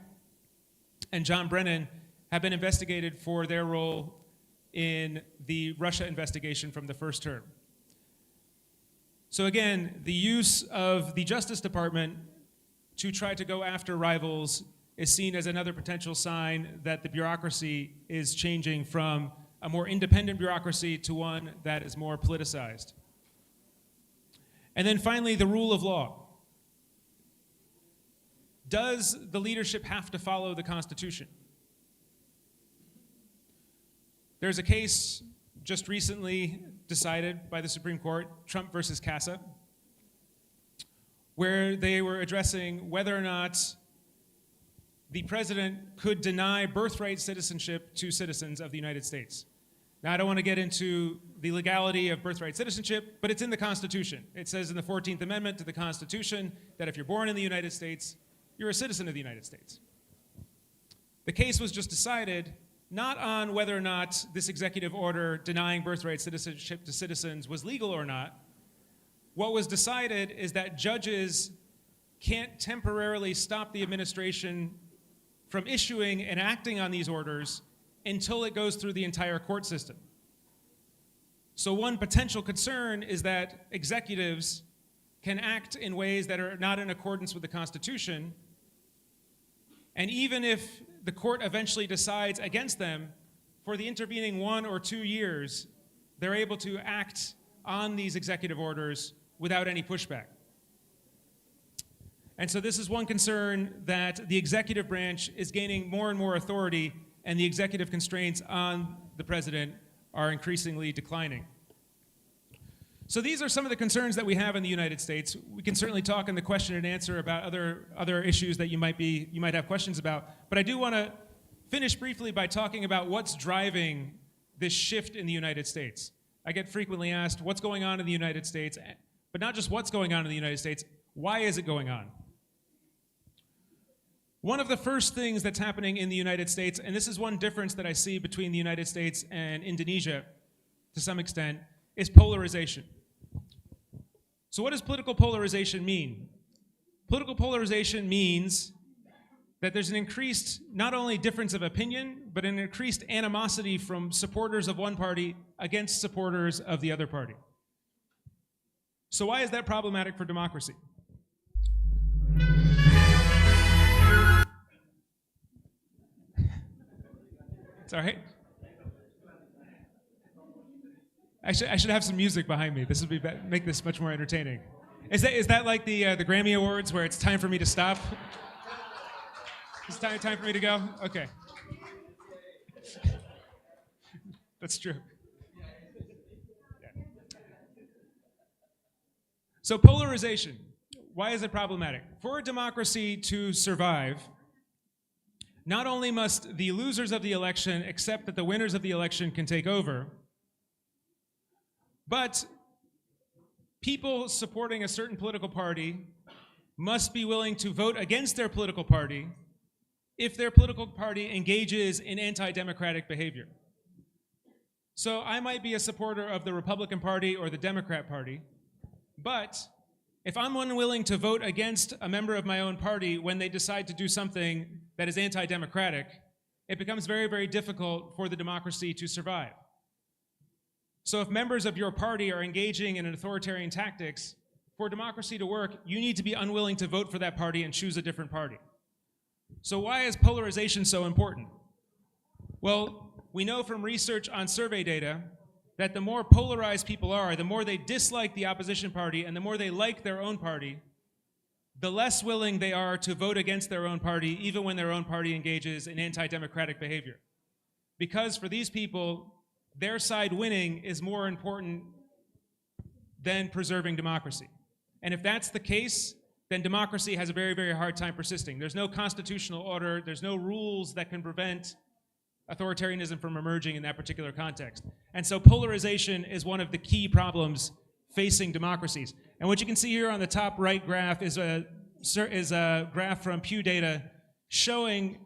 and John Brennan have been investigated for their role in the Russia investigation from the first term. So again, the use of the Justice Department to try to go after rivals is seen as another potential sign that the bureaucracy is changing from a more independent bureaucracy to one that is more politicized. And then finally, the rule of law. Does the leadership have to follow the Constitution? There's a case just recently decided by the Supreme Court, Trump versus Casa, where they were addressing whether or not the president could deny birthright citizenship to citizens of the United States. Now, I don't want to get into the legality of birthright citizenship, but it's in the Constitution. It says in the 14th Amendment to the Constitution that if you're born in the United States, you're a citizen of the United States. The case was just decided not on whether or not this executive order denying birthright citizenship to citizens was legal or not. What was decided is that judges can't temporarily stop the administration from issuing and acting on these orders until it goes through the entire court system. So one potential concern is that executives can act in ways that are not in accordance with the Constitution, and even if the court eventually decides against them, for the intervening 1 or 2 years, they're able to act on these executive orders without any pushback. And so this is one concern, that the executive branch is gaining more and more authority, and the executive constraints on the president are increasingly declining. So these are some of the concerns that we have in the United States. We can certainly talk in the question and answer about other issues that you might have questions about. But I do want to finish briefly by talking about what's driving this shift in the United States. I get frequently asked what's going on in the United States, but not just what's going on in the United States, why is it going on? One of the first things that's happening in the United States, and this is one difference that I see between the United States and Indonesia to some extent, is polarization. So what does political polarization mean? Political polarization means that there's an increased, not only difference of opinion, but an increased animosity from supporters of one party against supporters of the other party. So why is that problematic for democracy? It's all right. I should have some music behind me. This would make this much more entertaining. Is that like the Grammy Awards where it's time for me to stop? It's time for me to go? Okay. That's true. Yeah. So polarization, why is it problematic? For a democracy to survive, not only must the losers of the election accept that the winners of the election can take over, but people supporting a certain political party must be willing to vote against their political party if their political party engages in anti-democratic behavior. So I might be a supporter of the Republican Party or the Democrat Party, but if I'm unwilling to vote against a member of my own party when they decide to do something that is anti-democratic, it becomes very, very difficult for the democracy to survive. So if members of your party are engaging in authoritarian tactics, for democracy to work, you need to be unwilling to vote for that party and choose a different party. So why is polarization so important? Well, we know from research on survey data that the more polarized people are, the more they dislike the opposition party and the more they like their own party, the less willing they are to vote against their own party, even when their own party engages in anti-democratic behavior. Because for these people, their side winning is more important than preserving democracy. And if that's the case, then democracy has a very, very hard time persisting. There's no constitutional order, there's no rules that can prevent authoritarianism from emerging in that particular context. And so polarization is one of the key problems facing democracies. And what you can see here on the top right graph is a graph from Pew data showing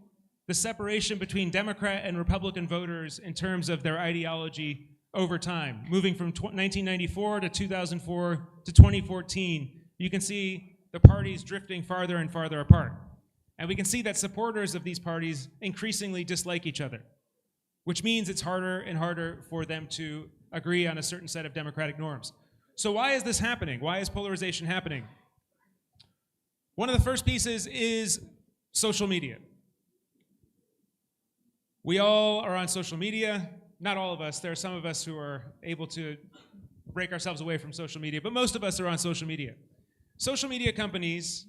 the separation between Democrat and Republican voters in terms of their ideology over time, moving from 1994 to 2004 to 2014. You can see the parties drifting farther and farther apart. And we can see that supporters of these parties increasingly dislike each other, which means it's harder and harder for them to agree on a certain set of democratic norms. So why is this happening? Why is polarization happening? One of the first pieces is social media. We all are on social media. Not all of us. There are some of us who are able to break ourselves away from social media, but most of us are on social media. Social media companies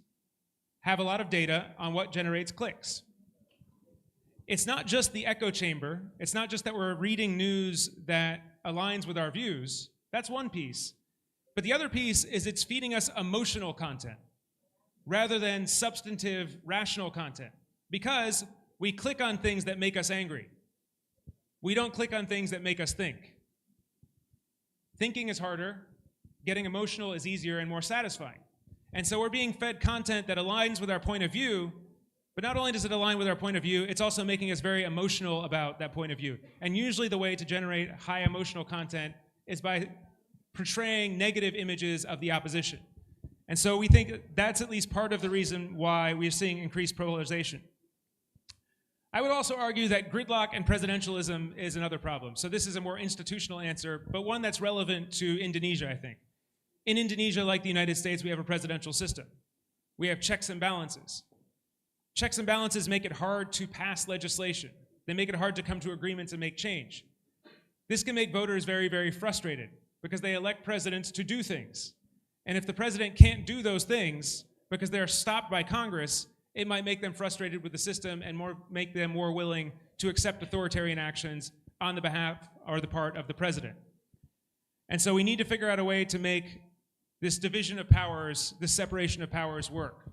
have a lot of data on what generates clicks. It's not just the echo chamber. It's not just that we're reading news that aligns with our views. That's one piece. But the other piece is it's feeding us emotional content rather than substantive, rational content, because we click on things that make us angry. We don't click on things that make us think. Thinking is harder, getting emotional is easier and more satisfying. And so we're being fed content that aligns with our point of view, but not only does it align with our point of view, it's also making us very emotional about that point of view. And usually the way to generate high emotional content is by portraying negative images of the opposition. And so we think that's at least part of the reason why we're seeing increased polarization. I would also argue that gridlock and presidentialism is another problem. So this is a more institutional answer, but one that's relevant to Indonesia, I think. In Indonesia, like the United States, we have a presidential system. We have checks and balances. Checks and balances make it hard to pass legislation. They make it hard to come to agreements and make change. This can make voters very, very frustrated because they elect presidents to do things. And if the president can't do those things because they're stopped by Congress, it might make them frustrated with the system and make them more willing to accept authoritarian actions on the behalf or the part of the president. And so we need to figure out a way to make this division of powers, this separation of powers work.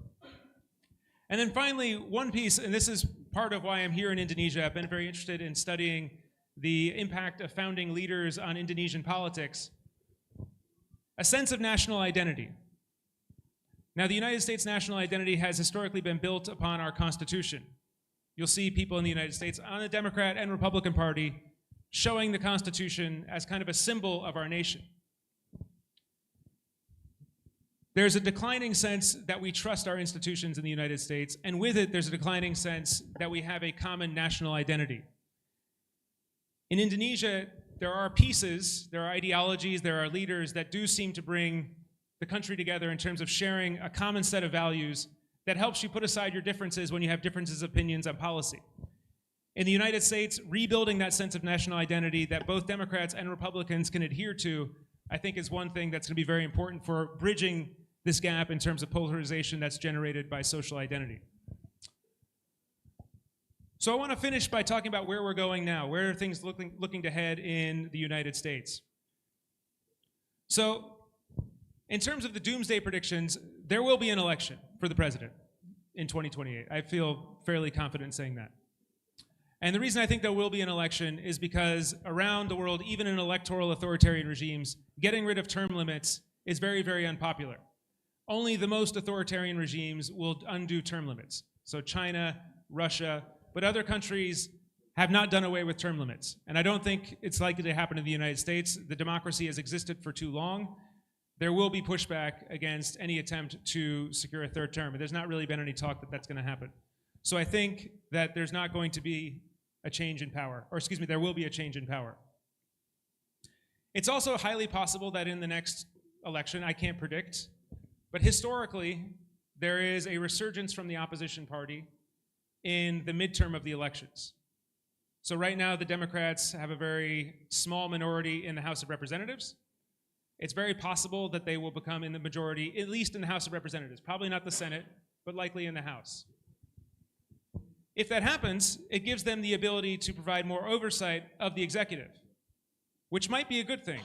And then finally, one piece, and this is part of why I'm here in Indonesia. I've been very interested in studying the impact of founding leaders on Indonesian politics. A sense of national identity. Now, the United States national identity has historically been built upon our Constitution. You'll see people in the United States on the Democrat and Republican Party showing the Constitution as kind of a symbol of our nation. There's a declining sense that we trust our institutions in the United States, and with it, there's a declining sense that we have a common national identity. In Indonesia, there are pieces, there are ideologies, there are leaders that do seem to bring the country together in terms of sharing a common set of values that helps you put aside your differences when you have differences of opinions on policy. In the United States, rebuilding that sense of national identity that both Democrats and Republicans can adhere to, I think is one thing that's going to be very important for bridging this gap in terms of polarization that's generated by social identity. So I want to finish by talking about where we're going now. Where are things looking to head in the United States? So in terms of the doomsday predictions, there will be an election for the president in 2028. I feel fairly confident in saying that. And the reason I think there will be an election is because around the world, even in electoral authoritarian regimes, getting rid of term limits is very, very unpopular. Only the most authoritarian regimes will undo term limits. So China, Russia, but other countries have not done away with term limits. And I don't think it's likely to happen in the United States. The democracy has existed for too long. There will be pushback against any attempt to secure a third term. And there's not really been any talk that that's going to happen. So I think that there's not going to be a change in power, or excuse me, there will be a change in power. It's also highly possible that in the next election, I can't predict, but historically, there is a resurgence from the opposition party in the midterm of the elections. So right now, the Democrats have a very small minority in the House of Representatives. It's very possible that they will become in the majority, at least in the House of Representatives, probably not the Senate, but likely in the House. If that happens, it gives them the ability to provide more oversight of the executive, which might be a good thing.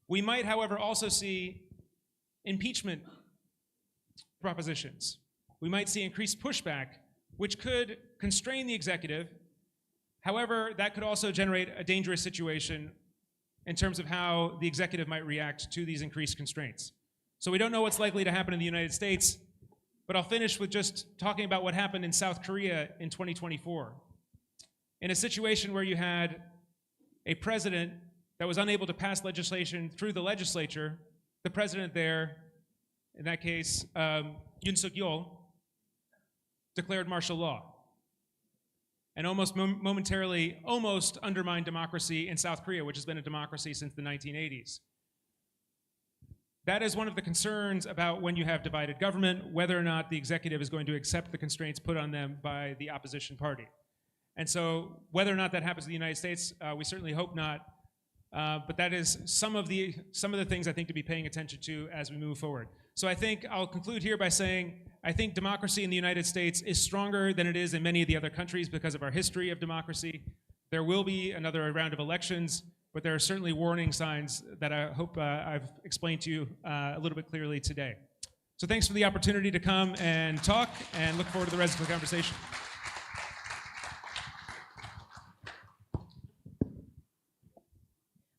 We might, however, also see impeachment propositions. We might see increased pushback, which could constrain the executive. However, that could also generate a dangerous situation in terms of how the executive might react to these increased constraints. So we don't know what's likely to happen in the United States, but I'll finish with just talking about what happened in South Korea in 2024. In a situation where you had a president that was unable to pass legislation through the legislature, the president there, in that case, Yoon Suk-yeol, declared martial law and almost momentarily undermined democracy in South Korea, which has been a democracy since the 1980s. That is one of the concerns about when you have divided government, whether or not the executive is going to accept the constraints put on them by the opposition party. And so whether or not that happens in the United States, we certainly hope not. But that is some of the things I think to be paying attention to as we move forward. So I think I'll conclude here by saying I think democracy in the United States is stronger than it is in many of the other countries because of our history of democracy. There will be another round of elections, but there are certainly warning signs that I hope I've explained to you a little bit clearly today. So thanks for the opportunity to come and talk, and look forward to the rest of the conversation.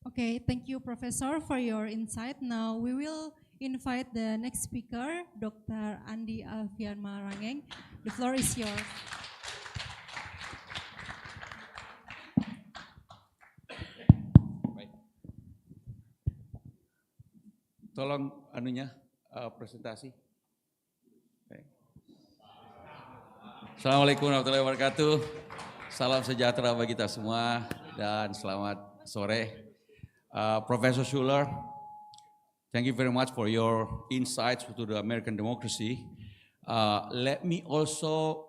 Okay, thank you, Professor, for your insight. Now we will invite the next speaker, Dr. Andi Alfian Marangeng. The floor is yours. Tolong anunya presentasi. Assalamualaikum warahmatullahi wabarakatuh. Salam sejahtera bagi kita semua dan selamat sore. Professor Schuller, thank you very much for your insights to the American democracy. Let me also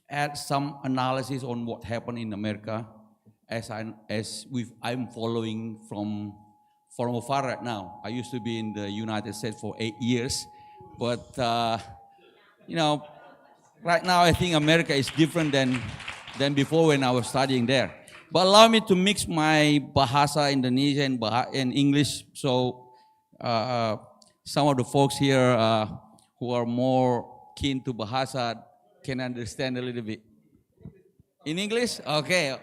add some analysis on what happened in America as I'm following from afar right now. I used to be in the United States for 8 years, but right now I think America is different than before when I was studying there. But allow me to mix my bahasa Indonesia and English, so some of the folks here who are more keen to bahasa can understand a little bit. In English? Okay.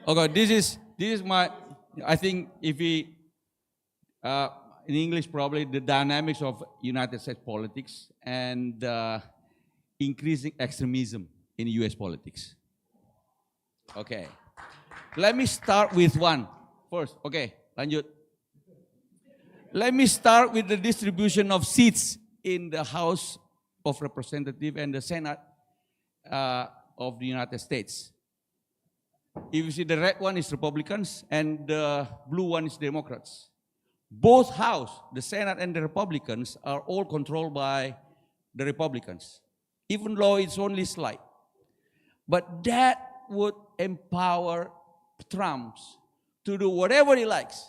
Okay, this is my, I think if we, in English probably, the dynamics of United States politics and increasing extremism in US politics. Okay, let me start with one first. Okay, lanjut. Let me start with the distribution of seats in the House of Representatives and the Senate of the United States. If you see, the red one is Republicans and the blue one is Democrats. Both House, the Senate and the Republicans, are all controlled by the Republicans, even though it's only slight. But that would empower Trump to do whatever he likes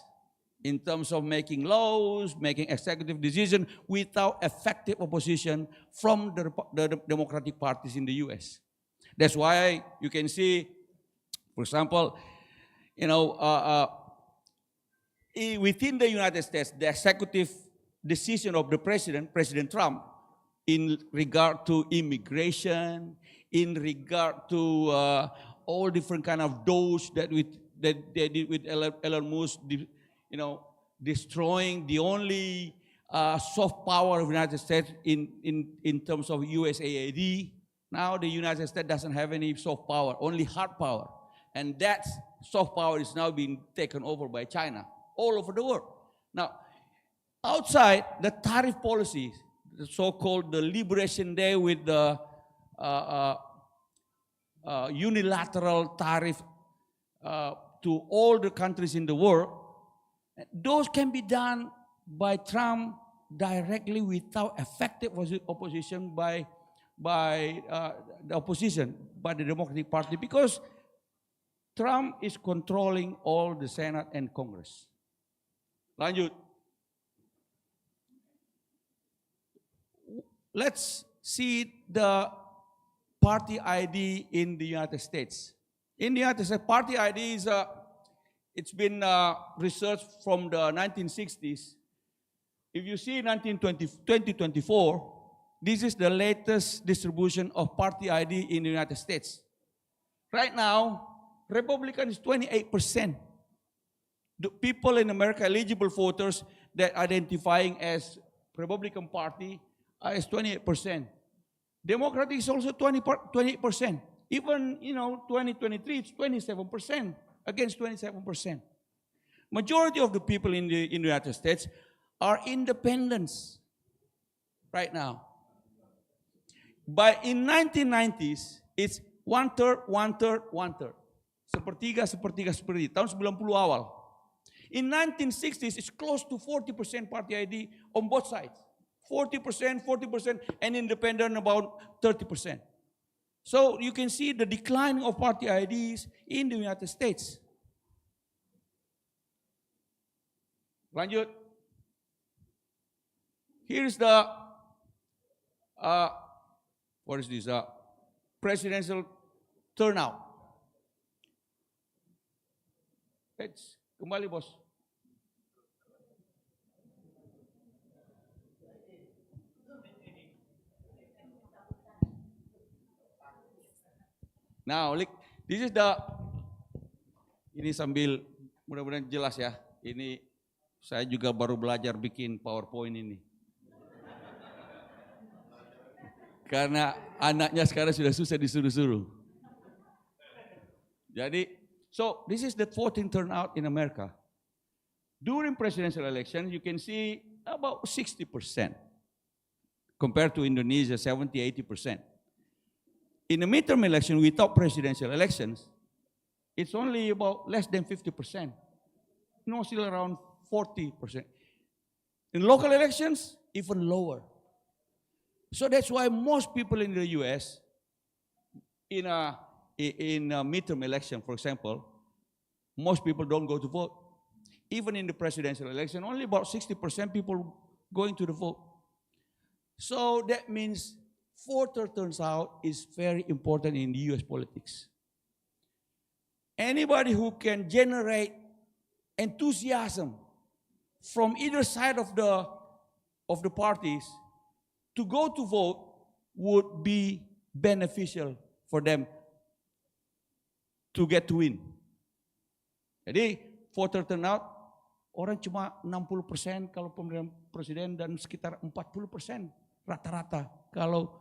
in terms of making laws, making executive decisions without effective opposition from the Democratic parties in the US. That's why you can see, for example, within the United States, the executive decision of the president, President Trump, in regard to immigration, in regard to all different kind of those that they did with Elon Musk, destroying the only soft power of the United States in terms of USAID. Now the United States doesn't have any soft power, only hard power. And that soft power is now being taken over by China all over the world. Now, outside the tariff policies, the so-called the Liberation Day with the unilateral tariff to all the countries in the world, those can be done by Trump directly without effective opposition by the opposition, by the Democratic Party, because Trump is controlling all the Senate and Congress. Lanjut. Let's see the party ID in the United States. In the United States, party ID is it's been researched from the 1960s. If you see 2024, this is the latest distribution of party ID in the United States. Right now, Republican is 28%. The people in America, eligible voters that identifying as Republican Party is 28%. Democratic is also 28%. Even, 2023, it's 27% against 27%. Majority of the people in the United States are independents right now. But in 1990s, it's one-third. Sepertiga. Tahun 90 awal. In 1960s, it's close to 40% party ID on both sides. 40%, and independent about 30%. So you can see the decline of party IDs in the United States. Lanjut. Here's the, what is this? Presidential turnout. Let's kembali, bos. Now, this is the, ini sambil mudah-mudahan jelas ya. Ini saya juga baru belajar bikin PowerPoint ini. Karena anaknya sekarang sudah susah disuruh-suruh. Jadi, so this is the voting turnout in America. During presidential election, you can see about 60% compared to Indonesia, 70-80%. In the midterm election, without presidential elections, it's only about less than 50%. Still around 40%. In local elections, even lower. So that's why most people in the US, in a midterm election, for example, most people don't go to vote. Even in the presidential election, only about 60% people going to the vote. So that means voter turnout is very important in the US politics. Anybody who can generate enthusiasm from either side of the parties to go to vote would be beneficial for them to get to win. Jadi voter turnout orang cuma 60% kalau pemilihan presiden dan sekitar 40% rata-rata kalau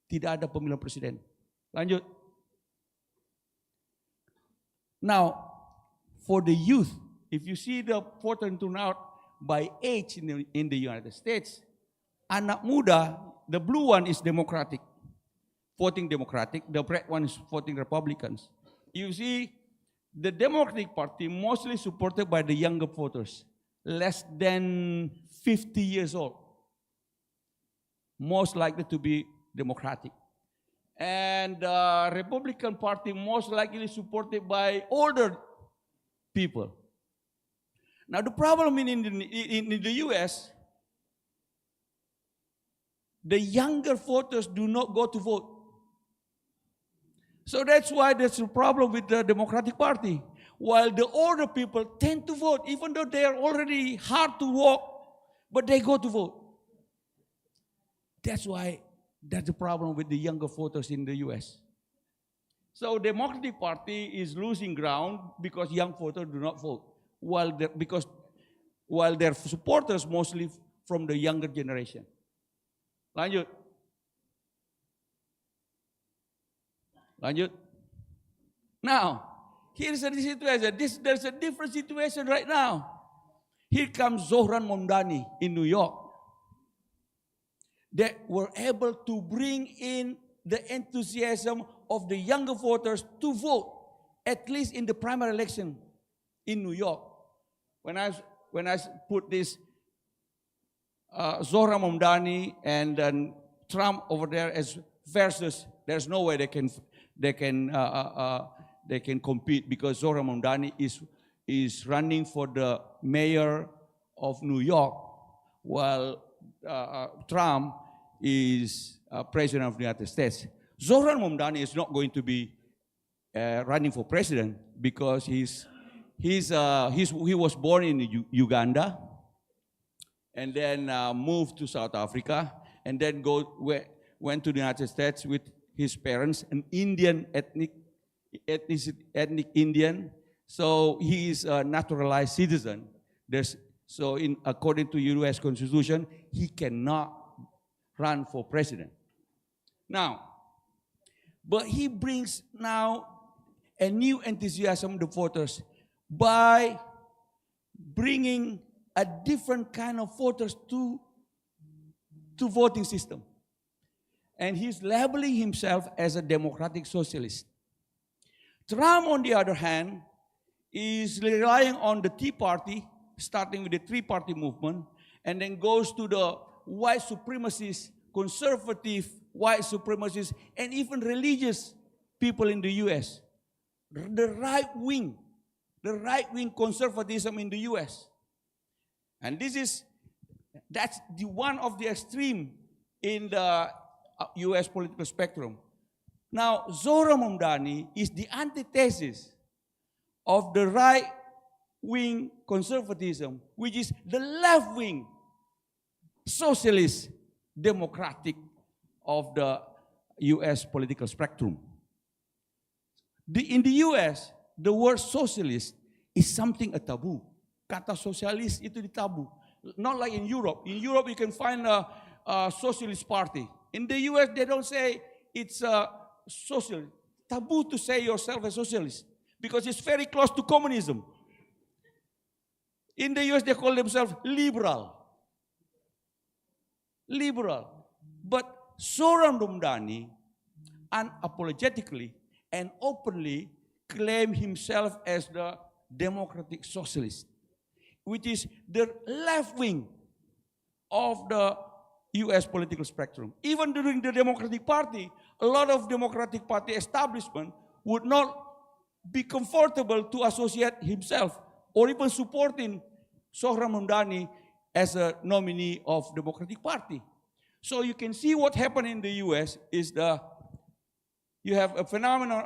tidak ada pemilihan presiden. Lanjut. Now, for the youth, if you see the voter turnout by age in the United States, anak muda, the blue one is Democratic, voting Democratic. The red one is voting Republicans. You see, the Democratic Party mostly supported by the younger voters, less than 50 years old, most likely to be Democratic. And the Republican Party most likely supported by older people. Now the problem in the US, the younger voters do not go to vote. So that's why there's a problem with the Democratic Party. while the older people tend to vote, even though they are already hard to walk, but they go to vote. That's the problem with the younger voters in the US. So Democratic Party is losing ground because young voters do not vote, while their supporters mostly from the younger generation. Lanjut. Now, here's the situation. There's a different situation right now. Here comes Zohran Momdani in New York. They were able to bring in the enthusiasm of the younger voters to vote, at least in the primary election in New York. When I put this Zohran Momdani and then Trump over there as versus, there's no way they can compete, because Zohran Momdani is running for the mayor of New York, while Trump is president of the United States. Zohran Momdani is not going to be running for president because he was born in Uganda, and then moved to South Africa, and then went to the United States with his parents, an Indian ethnic Indian. So he is a naturalized citizen. According to U.S. Constitution, he cannot run for president. Now, but he brings now a new enthusiasm to voters by bringing a different kind of voters to voting system. And he's labeling himself as a democratic socialist. Trump, on the other hand, is relying on the Tea Party, starting with the three-party movement, and then goes to the white supremacists, conservative white supremacists, and even religious people in the U.S. The right-wing conservatism in the U.S. And that's the one of the extreme in the U.S. political spectrum. Now, Zohran Momdani is the antithesis of the right-wing conservatism, which is the left-wing socialist democratic of the U.S. political spectrum. In the U.S., the word socialist is something a taboo. Kata sosialis itu ditabu. Not like in Europe. In Europe, you can find a socialist party. In the U.S., they don't say it's a socialist. Taboo to say yourself a socialist because it's very close to communism. In the U.S., they call themselves liberal. But Zohran Momdani unapologetically and openly claimed himself as the democratic socialist, which is the left wing of the U.S. political spectrum. Even during the Democratic Party, a lot of Democratic Party establishment would not be comfortable to associate himself or even supporting Zohran Momdani as a nominee of Democratic Party. So you can see what happened in the U.S. is you have a phenomenon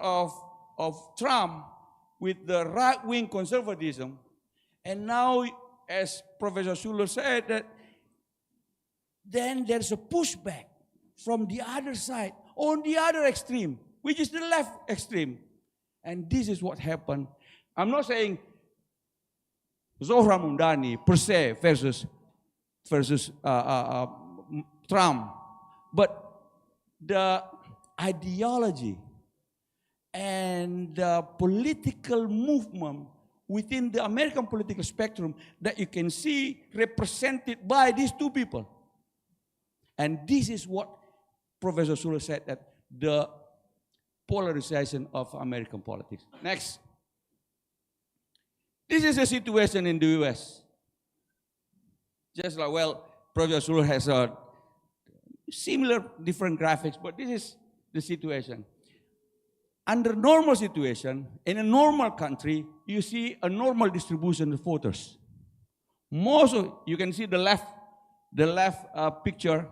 of Trump with the right-wing conservatism, and now, as Professor Schuller said, that then there's a pushback from the other side, on the other extreme, which is the left extreme. And this is what happened. I'm not saying Zohran Momdani per se versus Trump, but the ideology and the political movement within the American political spectrum that you can see represented by these two people. And this is what Professor Schuller said, that the polarization of American politics. Next. This is the situation in the US. Just like, well, Professor Schuller has a similar, different graphics, but this is the situation. Under normal situation, in a normal country, you see a normal distribution of voters. You can see the left picture.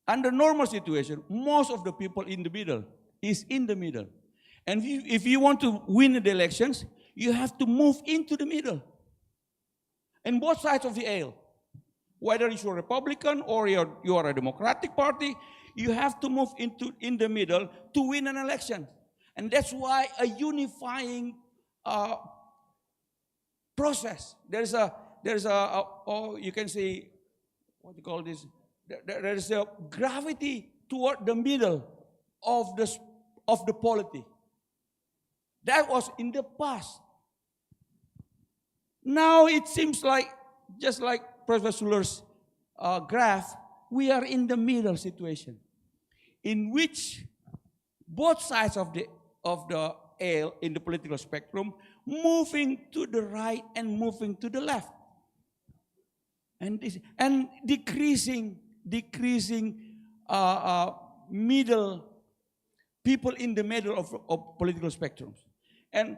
Under normal situation, most of the people in the middle is in the middle. And if you want to win the elections, you have to move into the middle. And both sides of the aisle. Whether you're a Republican or you are a Democratic Party, you have to move in the middle to win an election. And that's why a unifying process. There's a you can say, what do you call this? There is a gravity toward the middle of the polity. That was in the past. Now it seems like, just like Professor Fuller's graph, we are in the middle situation, in which both sides of the aisle in the political spectrum moving to the right and moving to the left, and decreasing middle people in the middle of political spectrums. And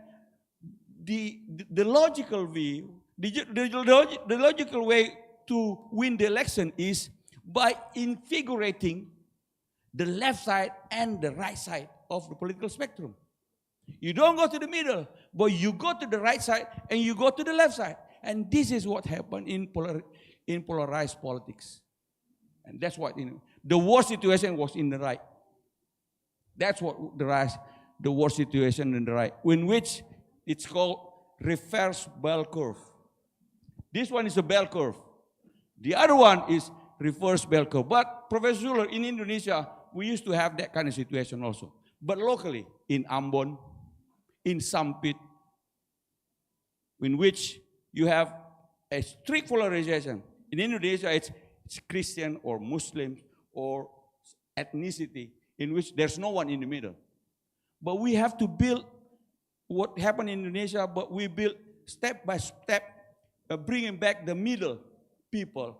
the logical view, the logical way to win the election is by invigorating the left side and the right side of the political spectrum. You don't go to the middle, but you go to the right side and you go to the left side. And this is what happened in polarized politics. And that's what, the worst situation was in the right. That's what the worst situation in the right, in which it's called reverse bell curve. This one is a bell curve. The other one is reverse bell curve. But Professor Zuller, in Indonesia, we used to have that kind of situation also. But locally, in Ambon, in Sampit, in which you have a strict polarization. In Indonesia, it's Christian or Muslim or ethnicity, in which there's no one in the middle. But we have to build what happened in Indonesia, but we build step by step, bringing back the middle people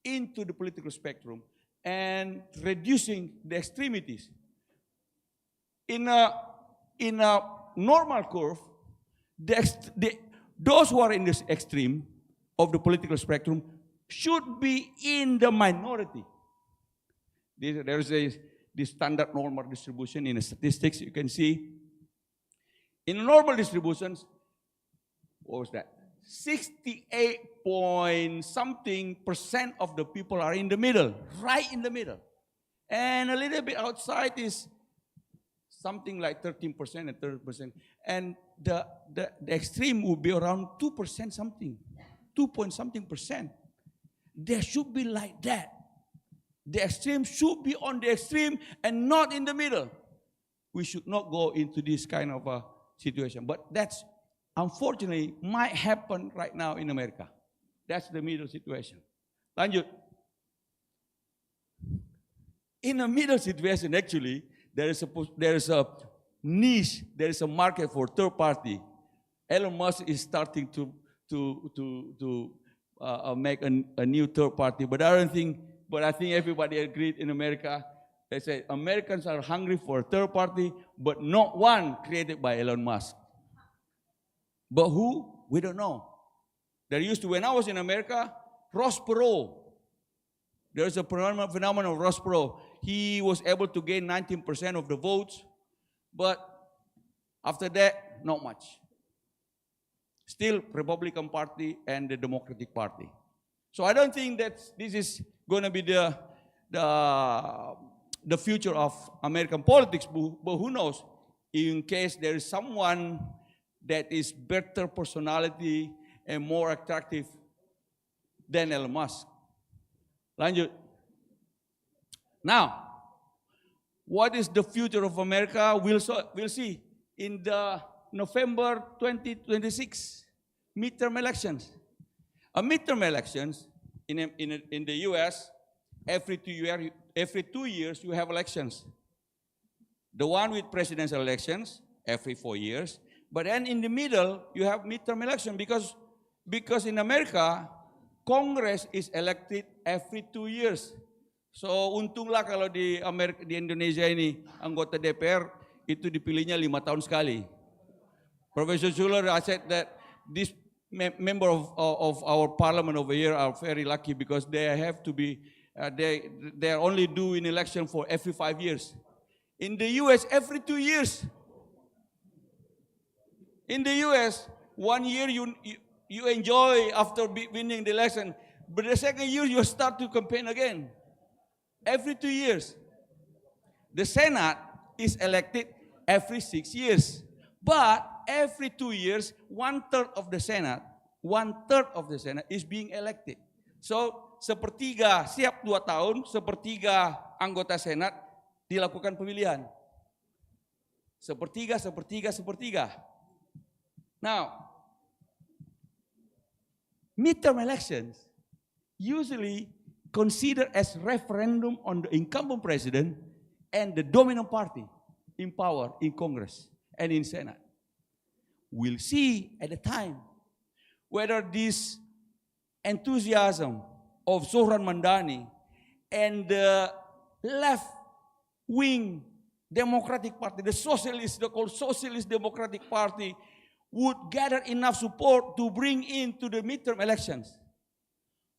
into the political spectrum and reducing the extremities. In a normal curve, those who are in this extreme of the political spectrum should be in the minority. There is this standard normal distribution in the statistics. You can see in normal distributions, what was that? 68 point something % of the people are in the middle, right in the middle. And a little bit outside is something like 13% and 30%. And the extreme would be around 2% something, 2 point something %. There should be like that. The extreme should be on the extreme and not in the middle. We should not go into this kind of a situation. But that's, unfortunately, might happen right now in America. That's the middle situation. Lanjut. In a middle situation, actually, there is a niche, there is a market for third party. Elon Musk is starting to make a new third party, but I think everybody agreed in America. They say Americans are hungry for a third party, but not one created by Elon Musk. But who? We don't know. There used to, when I was in America, Ross Perot. There's a phenomenon of Ross Perot. He was able to gain 19% of the votes, but after that, not much. Still Republican Party and the Democratic Party. So I don't think that this is going to be the future of American politics, but who knows? In case there is someone that is better personality and more attractive than Elon Musk. Lanjut. Now, what is the future of America? We'll see in the November 2026 midterm elections. A midterm elections in the U.S. every 2 years you have elections. The one with presidential elections every 4 years. But then in the middle, you have midterm election because in America, Congress is elected every 2 years. So untunglah kalau di Indonesia ini anggota DPR itu dipilihnya 5 tahun sekali. Professor Schuller, I said that this member of our parliament over here are very lucky because they have to be, they are only due in election for every 5 years. In the US, every 2 years. In the US, 1 year you enjoy after winning the election, but the second year you start to campaign again. Every 2 years. The Senate is elected every 6 years. But every 2 years, one-third of the Senate is being elected. So, sepertiga, siap 2 tahun, sepertiga anggota Senat dilakukan pemilihan. Sepertiga. Now, midterm elections usually considered as referendum on the incumbent president and the dominant party in power in Congress and in Senate. We'll see at the time whether this enthusiasm of Zohran Mandani and the left-wing Democratic Party, the called Socialist Democratic Party, would gather enough support to bring into the midterm elections.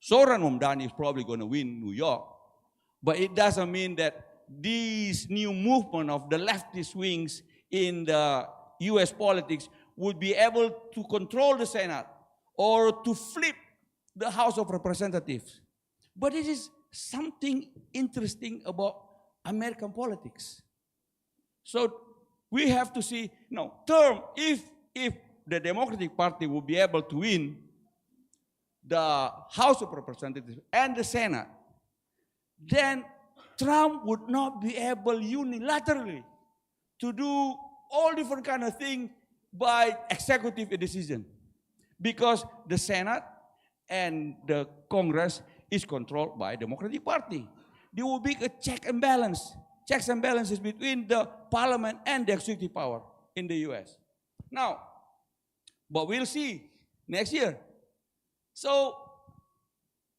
Zohran Mamdani is probably going to win New York, but it doesn't mean that this new movement of the leftist wings in the US politics would be able to control the Senate or to flip the House of Representatives. But it is something interesting about American politics. So we have to see, if the Democratic Party will be able to win the House of Representatives and the Senate, then Trump would not be able unilaterally to do all different kind of things by executive decision. Because the Senate and the Congress is controlled by the Democratic Party. There will be a checks and balances between the parliament and the executive power in the US. Now, but we'll see next year. So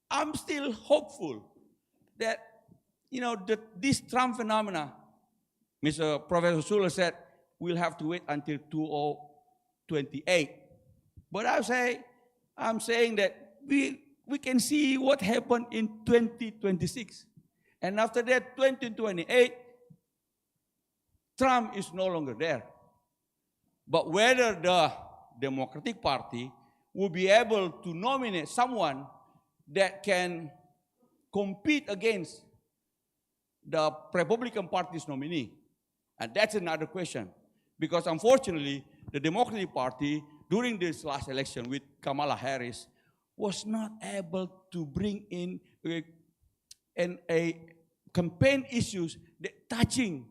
I'm still hopeful that, this Trump phenomena, Professor Sula said, we'll have to wait until 2028. But I'm saying that we can see what happened in 2026. And after that, 2028, Trump is no longer there. But whether the Democratic Party will be able to nominate someone that can compete against the Republican Party's nominee, and that's another question. Because unfortunately, the Democratic Party, during this last election with Kamala Harris, was not able to bring in a campaign issues that touching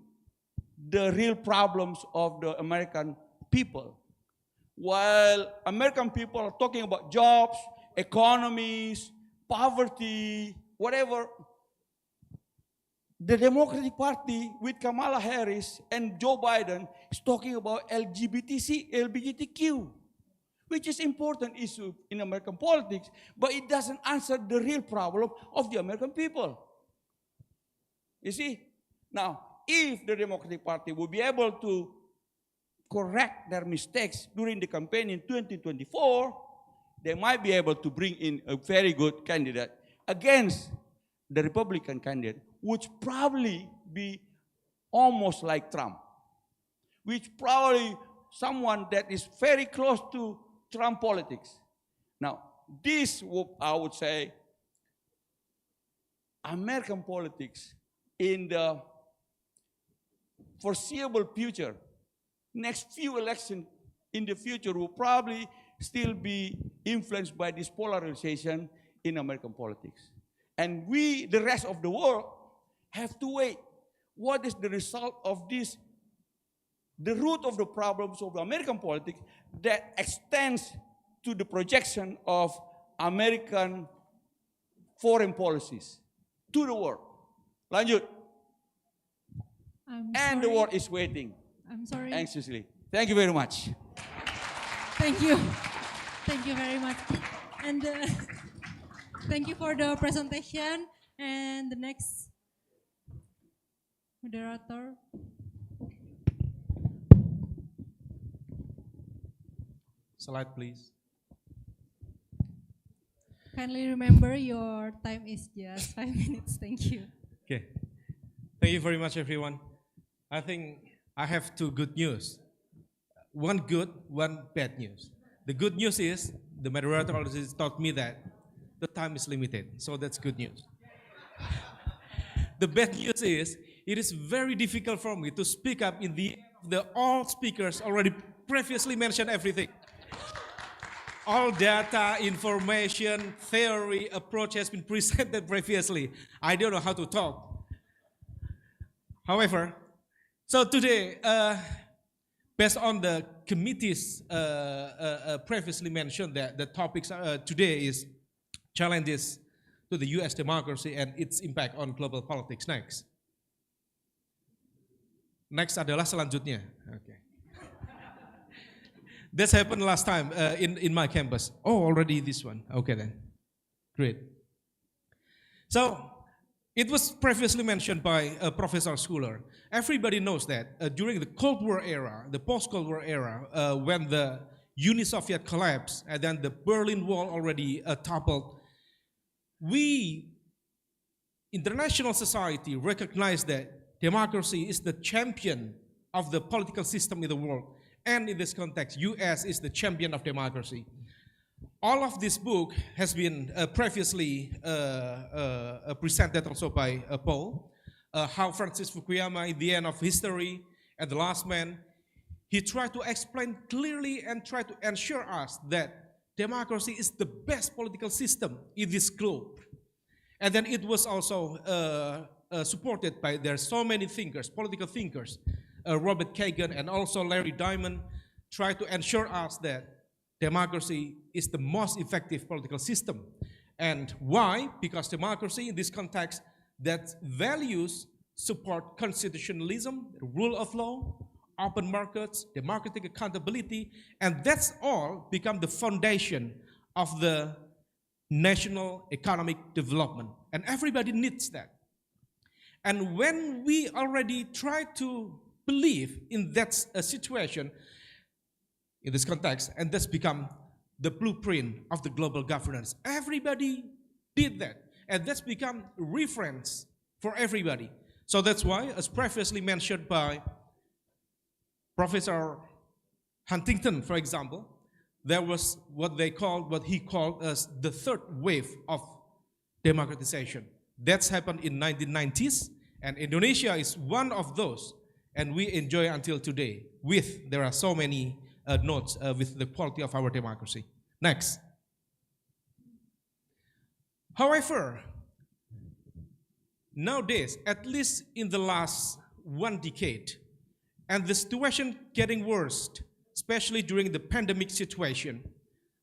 the real problems of the American people. While American people are talking about jobs, economies, poverty, whatever, the Democratic Party with Kamala Harris and Joe Biden is talking about LGBTQ, which is important issue in American politics, but it doesn't answer the real problem of the American people. You see? Now, if the Democratic Party will be able to correct their mistakes during the campaign in 2024, they might be able to bring in a very good candidate against the Republican candidate, which probably be almost like Trump, which probably someone that is very close to Trump politics. Now, this, I would say, American politics in the foreseeable future, next few elections in the future will probably still be influenced by this polarization in American politics. And we, the rest of the world, have to wait. What is the result of this? The root of the problems of the American politics that extends to the projection of American foreign policies to the world. Lanjut. And the world is waiting. I'm sorry. Anxiously. Thank you very much. Thank you. Thank you very much. And thank you for the presentation. And the next moderator. Slide, please. Kindly remember your time is just 5 minutes. Thank you. Okay. Thank you very much, everyone. I think I have two good news. one good, one bad news. The good news is the moderator already taught me that the time is limited, so that's good news. The bad news is it is very difficult for me to speak up in the all speakers already previously mentioned everything. All data, information, theory, approach has been presented previously. I don't know how to talk. However, so today, based on the committees previously mentioned, that the topics today is challenges to the U.S. democracy and its impact on global politics. Next adalah selanjutnya. Okay. That's happened last time in my campus. Oh, already this one. Okay then. Great. So, it was previously mentioned by Professor Schuler. Everybody knows that during the Cold War era, the post-Cold War era, when the Uni-Soviet collapsed and then the Berlin Wall already toppled, we, international society, recognized that democracy is the champion of the political system in the world. And in this context, US is the champion of democracy. All of this book has been previously presented also by Paul, how Francis Fukuyama, in the end of history and the last man, he tried to explain clearly and try to ensure us that democracy is the best political system in this globe. And then it was also supported by, there are so many thinkers, political thinkers, Robert Kagan and also Larry Diamond, try to ensure us that democracy is the most effective political system. And why? Because democracy in this context, that values support constitutionalism, rule of law, open markets, democratic accountability, and that's all become the foundation of the national economic development. And everybody needs that. And when we already try to believe in that situation, in this context, and that's become the blueprint of the global governance. Everybody did that, and that's become reference for everybody. So that's why, as previously mentioned by Professor Huntington, for example, there was what he called as the third wave of democratization. That's happened in 1990s, and Indonesia is one of those. And we enjoy until today there are so many notes with the quality of our democracy. Next. However, nowadays, at least in the last 1 decade, and the situation getting worse, especially during the pandemic situation,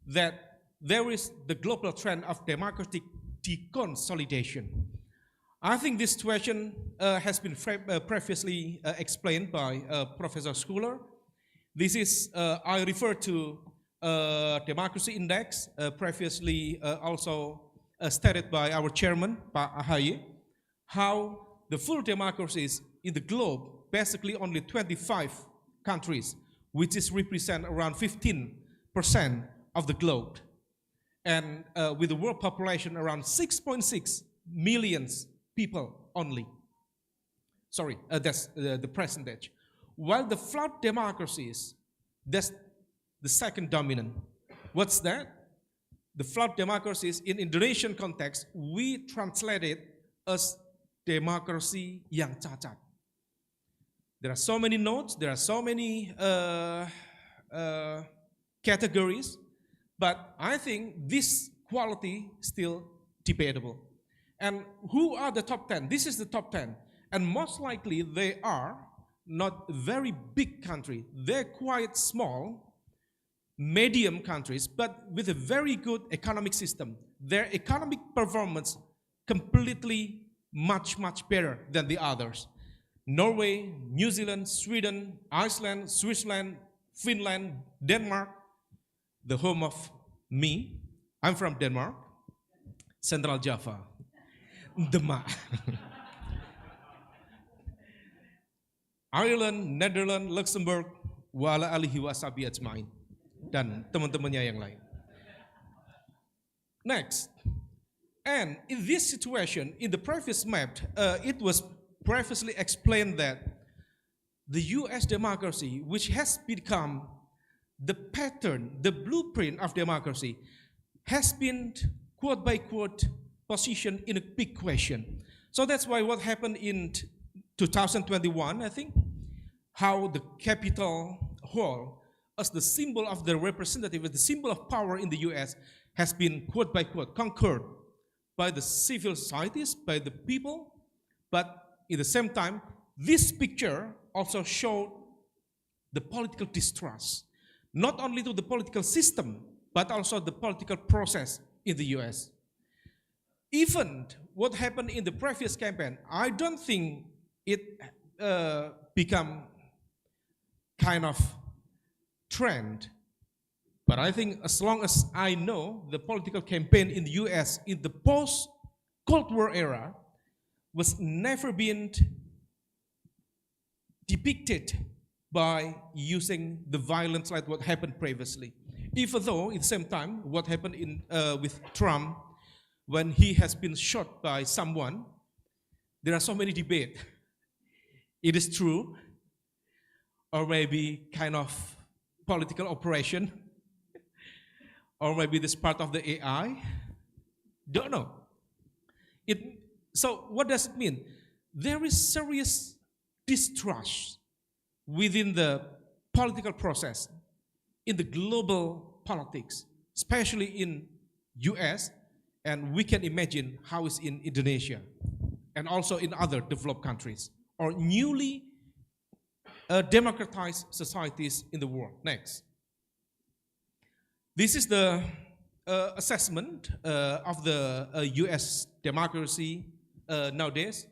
that there is the global trend of democratic deconsolidation. I think this situation has been previously explained by Professor Schuler. This is, I refer to Democracy Index, previously also stated by our chairman, Pak Ahaye, how the full democracies in the globe, basically only 25 countries, which is represent around 15% of the globe. And with the world population around 6.6 million people only. Sorry, that's the percentage. While the flawed democracies, that's the second dominant. What's that? The flawed democracies in Indonesian context, we translate it as democracy yang cacat. There are so many notes, there are so many categories, but I think this quality still debatable. And who are the top 10? This is the top 10. And most likely they are not very big country. They're quite small, medium countries, but with a very good economic system. Their economic performance completely much better than the others. Norway, New Zealand, Sweden, Iceland, Switzerland, Finland, Denmark, the home of me. I'm from Denmark, Central Java, Demak. Ireland, Netherlands, Luxembourg, wa ala alihi wa ashabihi ajma'in, dan teman-temannya yang lain. Next, and in this situation, in the previous map, it was previously explained that the US democracy, which has become the pattern, the blueprint of democracy has been quote by quote positioned in a big question. So that's why what happened in 2021, I think, how the Capitol Hall, as the symbol of the representative, as the symbol of power in the US, has been quote by quote conquered by the civil societies, by the people, but at the same time, this picture also showed the political distrust, not only to the political system, but also the political process in the US. Even what happened in the previous campaign, I don't think it become kind of trend. But I think as long as I know, the political campaign in the US in the post-Cold War era was never been depicted by using the violence like what happened previously. Even though at the same time, what happened with Trump, when he has been shot by someone, there are so many debates. It is true, or maybe kind of political operation, or maybe this part of the AI. Don't know. So what does it mean? There is serious distrust within the political process in the global politics, especially in US, and we can imagine how it's in Indonesia and also in other developed countries or newly democratized societies in the world. Next. This is the assessment of the US democracy nowadays.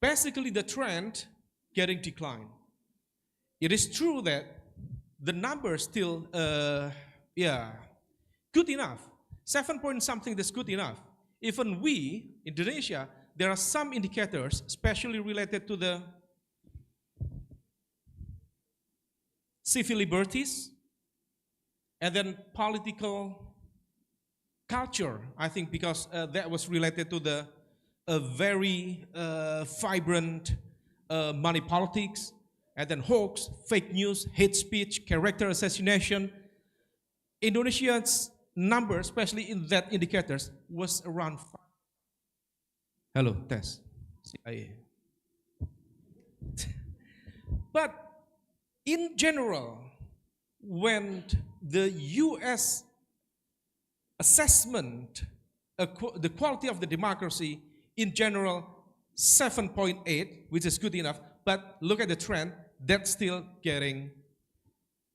Basically, the trend getting declined. It is true that the numbers still, good enough. 7 point something, that's good enough. Even we, Indonesia, there are some indicators, especially related to the civil liberties, and then political culture, I think, because that was related to the very vibrant money politics, and then hoax, fake news, hate speech, character assassination. Indonesia's number, especially in that indicators, was around 5. Hello, test. CIA. But in general, when the US assessment, the quality of the democracy, in general, 7.8, which is good enough, but look at the trend, that's still getting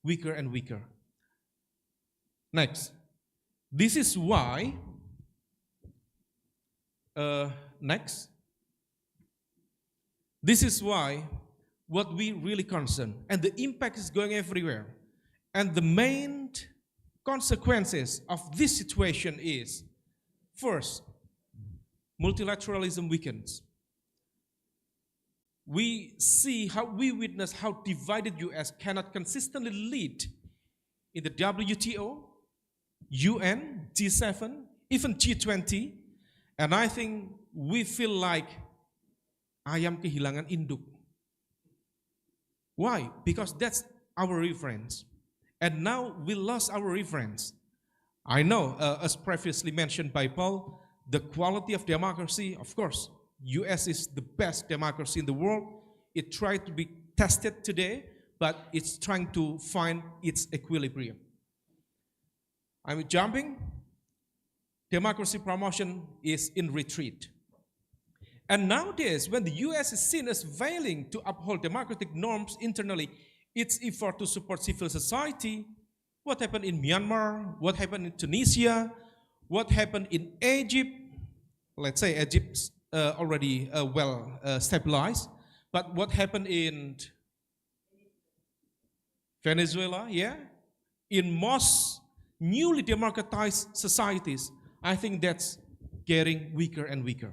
weaker and weaker. Next. This is why, next. This is why what we really concern, and the impact is going everywhere. And the main consequences of this situation is, first, multilateralism weakens. We witness how divided US cannot consistently lead in the WTO, UN, G7, even G20, and I think we feel like ayam kehilangan induk. Why? Because that's our reference. And now we lost our reference. I know, as previously mentioned by Paul, the quality of democracy, of course, US is the best democracy in the world. It tried to be tested today, but it's trying to find its equilibrium. I'm jumping. Democracy promotion is in retreat. And nowadays, when the US is seen as failing to uphold democratic norms internally, its effort to support civil society, what happened in Myanmar, what happened in Tunisia, what happened in Egypt, let's say Egypt's already well stabilized, but what happened in Venezuela, in most newly democratized societies, I think that's getting weaker and weaker.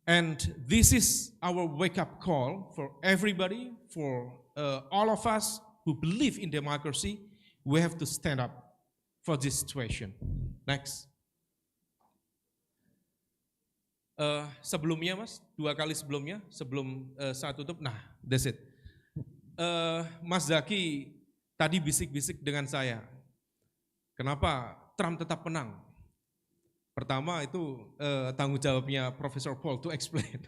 And this is our wake-up call for everybody, for all of us who believe in democracy. We have to stand up for this situation. Next. Sebelumnya Mas, 2 kali sebelum saya tutup, nah that's it. Mas Zaki tadi bisik-bisik dengan saya, kenapa Trump tetap menang? Pertama itu tanggung jawabnya Profesor Paul to explain.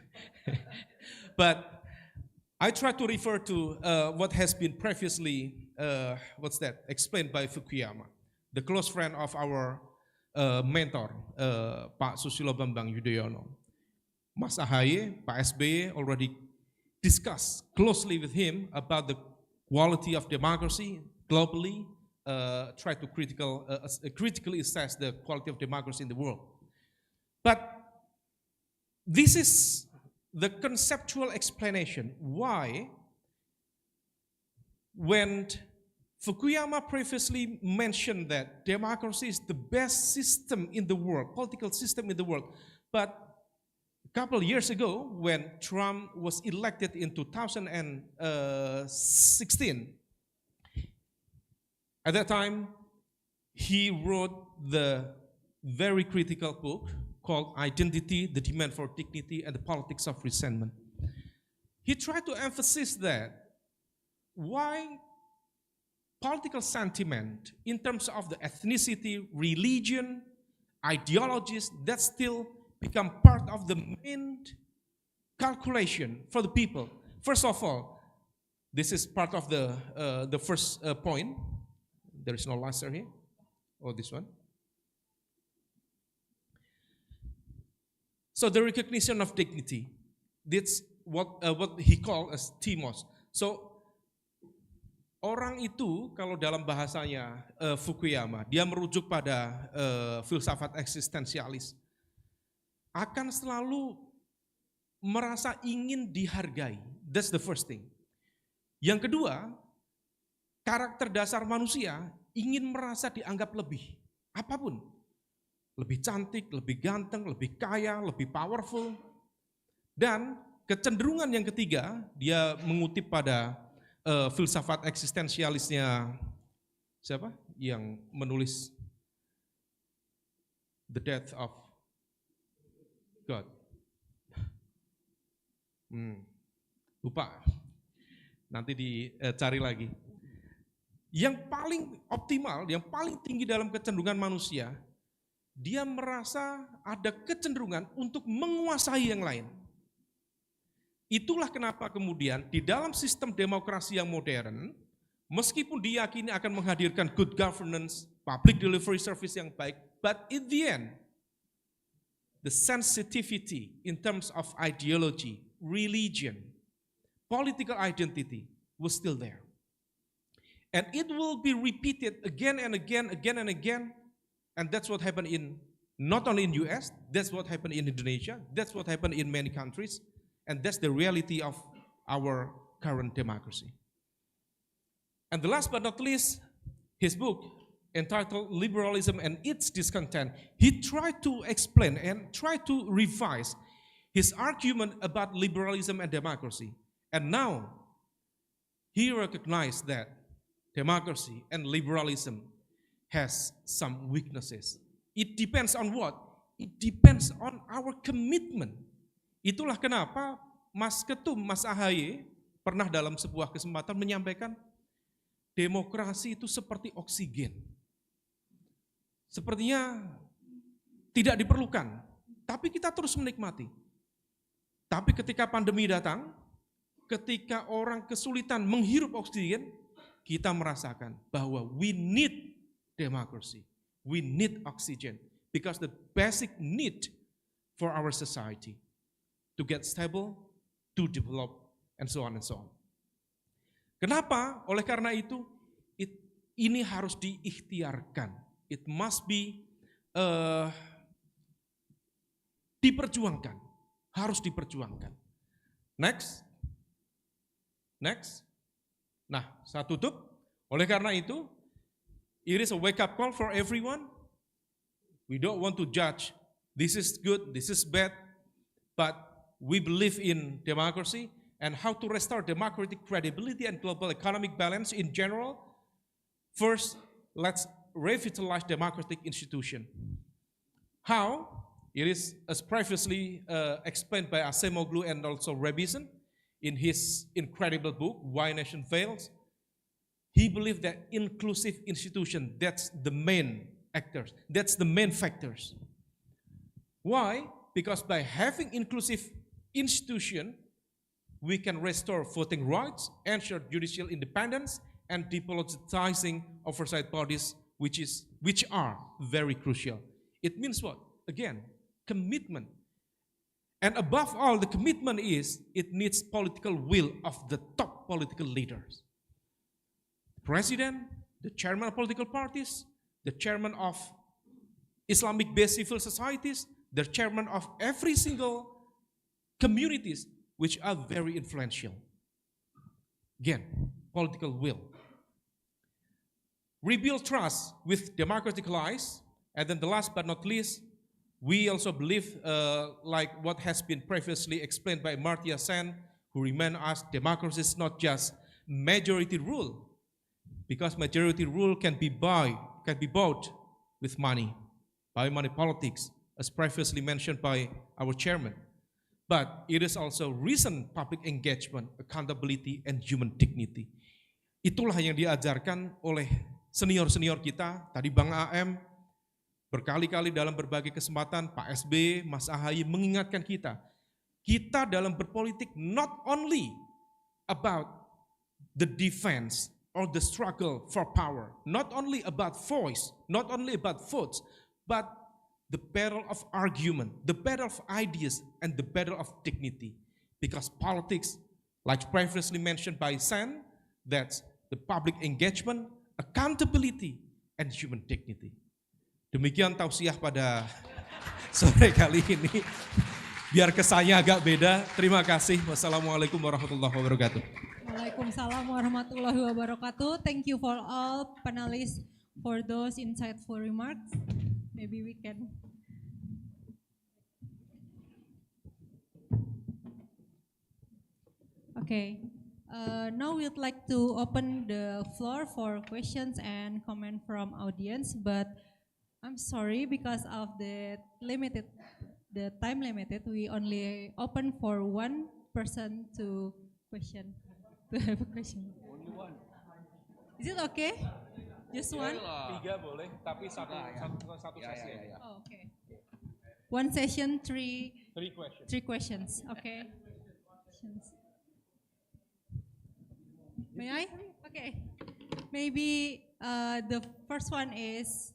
But I try to refer to what has been previously explained by Fukuyama, the close friend of our mentor, Pak Susilo Bambang Yudhoyono. Mas Ahaye, Pak SBY already discussed closely with him about the quality of democracy globally, try to critically assess the quality of democracy in the world. But this is the conceptual explanation why when Fukuyama previously mentioned that democracy is the best system in the world, political system in the world, but a couple of years ago when Trump was elected in 2016, at that time he wrote the very critical book called Identity, the Demand for Dignity and the Politics of Resentment. He tried to emphasize that why political sentiment in terms of the ethnicity, religion, ideologies, that still become part of the main calculation for the people. First of all, this is part of the first point. There is no laser here, or this one. So the recognition of dignity, that's what he called as timos. So orang itu kalau dalam bahasanya Fukuyama, dia merujuk pada filsafat eksistensialis, akan selalu merasa ingin dihargai. That's the first thing. Yang kedua, karakter dasar manusia ingin merasa dianggap lebih, apapun. Lebih cantik, lebih ganteng, lebih kaya, lebih powerful. Dan kecenderungan yang ketiga, dia mengutip pada filsafat eksistensialisnya siapa? Yang menulis The Death of God. Lupa, nanti dicari lagi. Yang paling optimal, yang paling tinggi dalam kecenderungan manusia, dia merasa ada kecenderungan untuk menguasai yang lain. Itulah kenapa kemudian di dalam sistem demokrasi yang modern, meskipun diyakini akan menghadirkan good governance, public delivery service yang baik, but in the end, the sensitivity in terms of ideology, religion, political identity was still there. And it will be repeated again and again, again and again. And that's what happened in, not only in US, that's what happened in Indonesia, that's what happened in many countries, and that's the reality of our current democracy. And the last but not least, his book entitled Liberalism and Its Discontent, he tried to explain and try to revise his argument about liberalism and democracy. And now, he recognized that democracy and liberalism has some weaknesses. It depends on what? It depends on our commitment. Itulah kenapa Mas Ketum, Mas Ahaye, pernah dalam sebuah kesempatan menyampaikan, demokrasi itu seperti oksigen. Sepertinya tidak diperlukan, tapi kita terus menikmati. Tapi ketika pandemi datang, ketika orang kesulitan menghirup oksigen, kita merasakan bahwa we need democracy. We need oxygen because the basic need for our society to get stable, to develop, and so on and so on. Kenapa? Oleh karena itu, ini harus diikhtiarkan. It must be diperjuangkan, harus diperjuangkan. Next. Nah, saya tutup. Oleh karena itu, it is a wake-up call for everyone. We don't want to judge, this is good, this is bad, but we believe in democracy and how to restore democratic credibility and global economic balance in general. First, let's revitalize democratic institution. How? It is as previously explained by Acemoglu and also Rebison in his incredible book, Why Nation Fails. He believed that inclusive institution, that's the main actors, that's the main factors. Why? Because by having inclusive institution, we can restore voting rights, ensure judicial independence, and depoliticizing oversight bodies, which are very crucial. It means what? Again, commitment. And above all, the commitment is, it needs political will of the top political leaders. The president, the chairman of political parties, the chairman of Islamic-based civil societies, the chairman of every single communities which are very influential. Again, political will. Rebuild trust with democratic lies. And then the last but not least, we also believe, like what has been previously explained by Amartya Sen, who remind us democracy is not just majority rule, because majority rule can be bought with money, by money politics, as previously mentioned by our chairman. But it is also reason public engagement, accountability, and human dignity. Itulah yang diajarkan oleh senior-senior kita, tadi Bang AM, berkali-kali dalam berbagai kesempatan, Pak SB, Mas AHY mengingatkan kita dalam berpolitik not only about the defense or the struggle for power, not only about voice, not only about votes, but the battle of argument, the battle of ideas, and the battle of dignity. Because politics, like previously mentioned by Sen, that's the public engagement, accountability, and human dignity. Demikian tausiah pada sore kali ini. Biar kesannya agak beda. Terima kasih. Wassalamualaikum warahmatullahi wabarakatuh. Waalaikumsalam warahmatullahi wabarakatuh. Thank you for all panelists for those insightful remarks. Maybe we can. Okay. Now we'd like to open the floor for questions and comment from audience, but I'm sorry because of the time limited, we only open for one person to have a question. Only one. Is it okay? Just one? 3 boleh, tapi satu sesi. Oh, okay. One session, three questions. 3 questions. Okay. May I? Okay. Maybe the first one is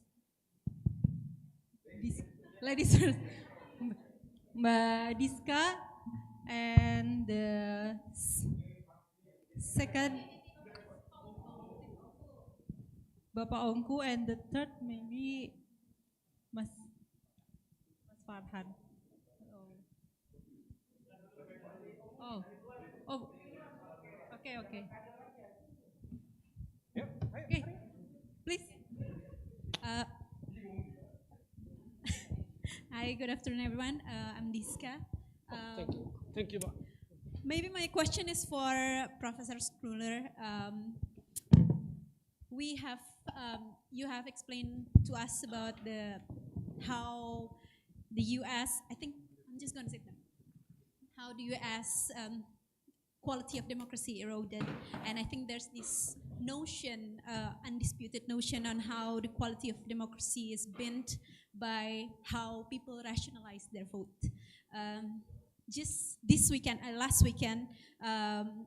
ladies first. Mbak Diska, and the second Bapak Ongku, and the third maybe Mas Farhan. Oh. Okay. Okay, please. Hi, good afternoon, everyone. I'm Diska. Thank you. Maybe my question is for Professor Skruller. You have explained to us about how the U.S. I think I'm just going to say that. How the U.S. Quality of democracy eroded, and I think there's this notion, undisputed notion, on how the quality of democracy is bent by how people rationalize their vote. Just this weekend, last weekend,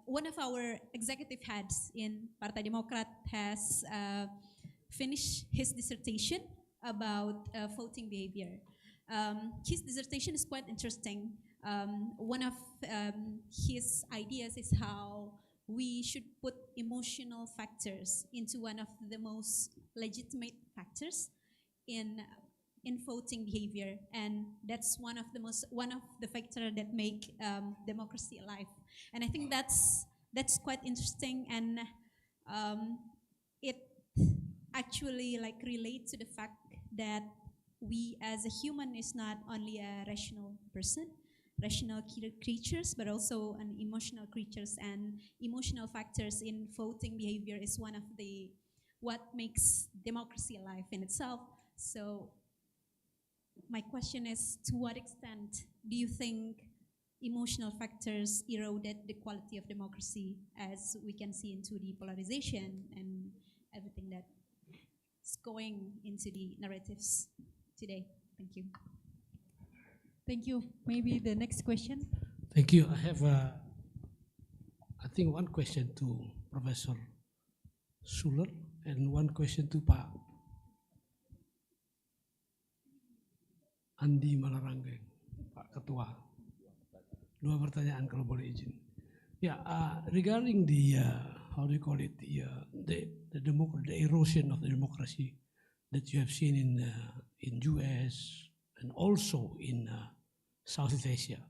one of our executive heads in Partai Demokrat has finished his dissertation about voting behavior. His dissertation is quite interesting. One of his ideas is how we should put emotional factors into one of the most legitimate factors in voting behavior, and that's one of the factors that make democracy alive. And I think that's quite interesting, and it actually like relates to the fact that we as a human is not only a rational creatures, but also an emotional creatures, and emotional factors in voting behavior is one of what makes democracy alive in itself. So my question is, to what extent do you think emotional factors eroded the quality of democracy, as we can see into the polarization and everything that is going into the narratives today. Thank you. Thank you. Maybe the next question. Thank you. I have, I think, one question to Professor Schuler and one question to Pak Andi Malarangeng, Pak Ketua. Dua pertanyaan kalau boleh izin. Yeah, regarding the how do you call it, the erosion of the democracy that you have seen in US and also in Southeast Asia.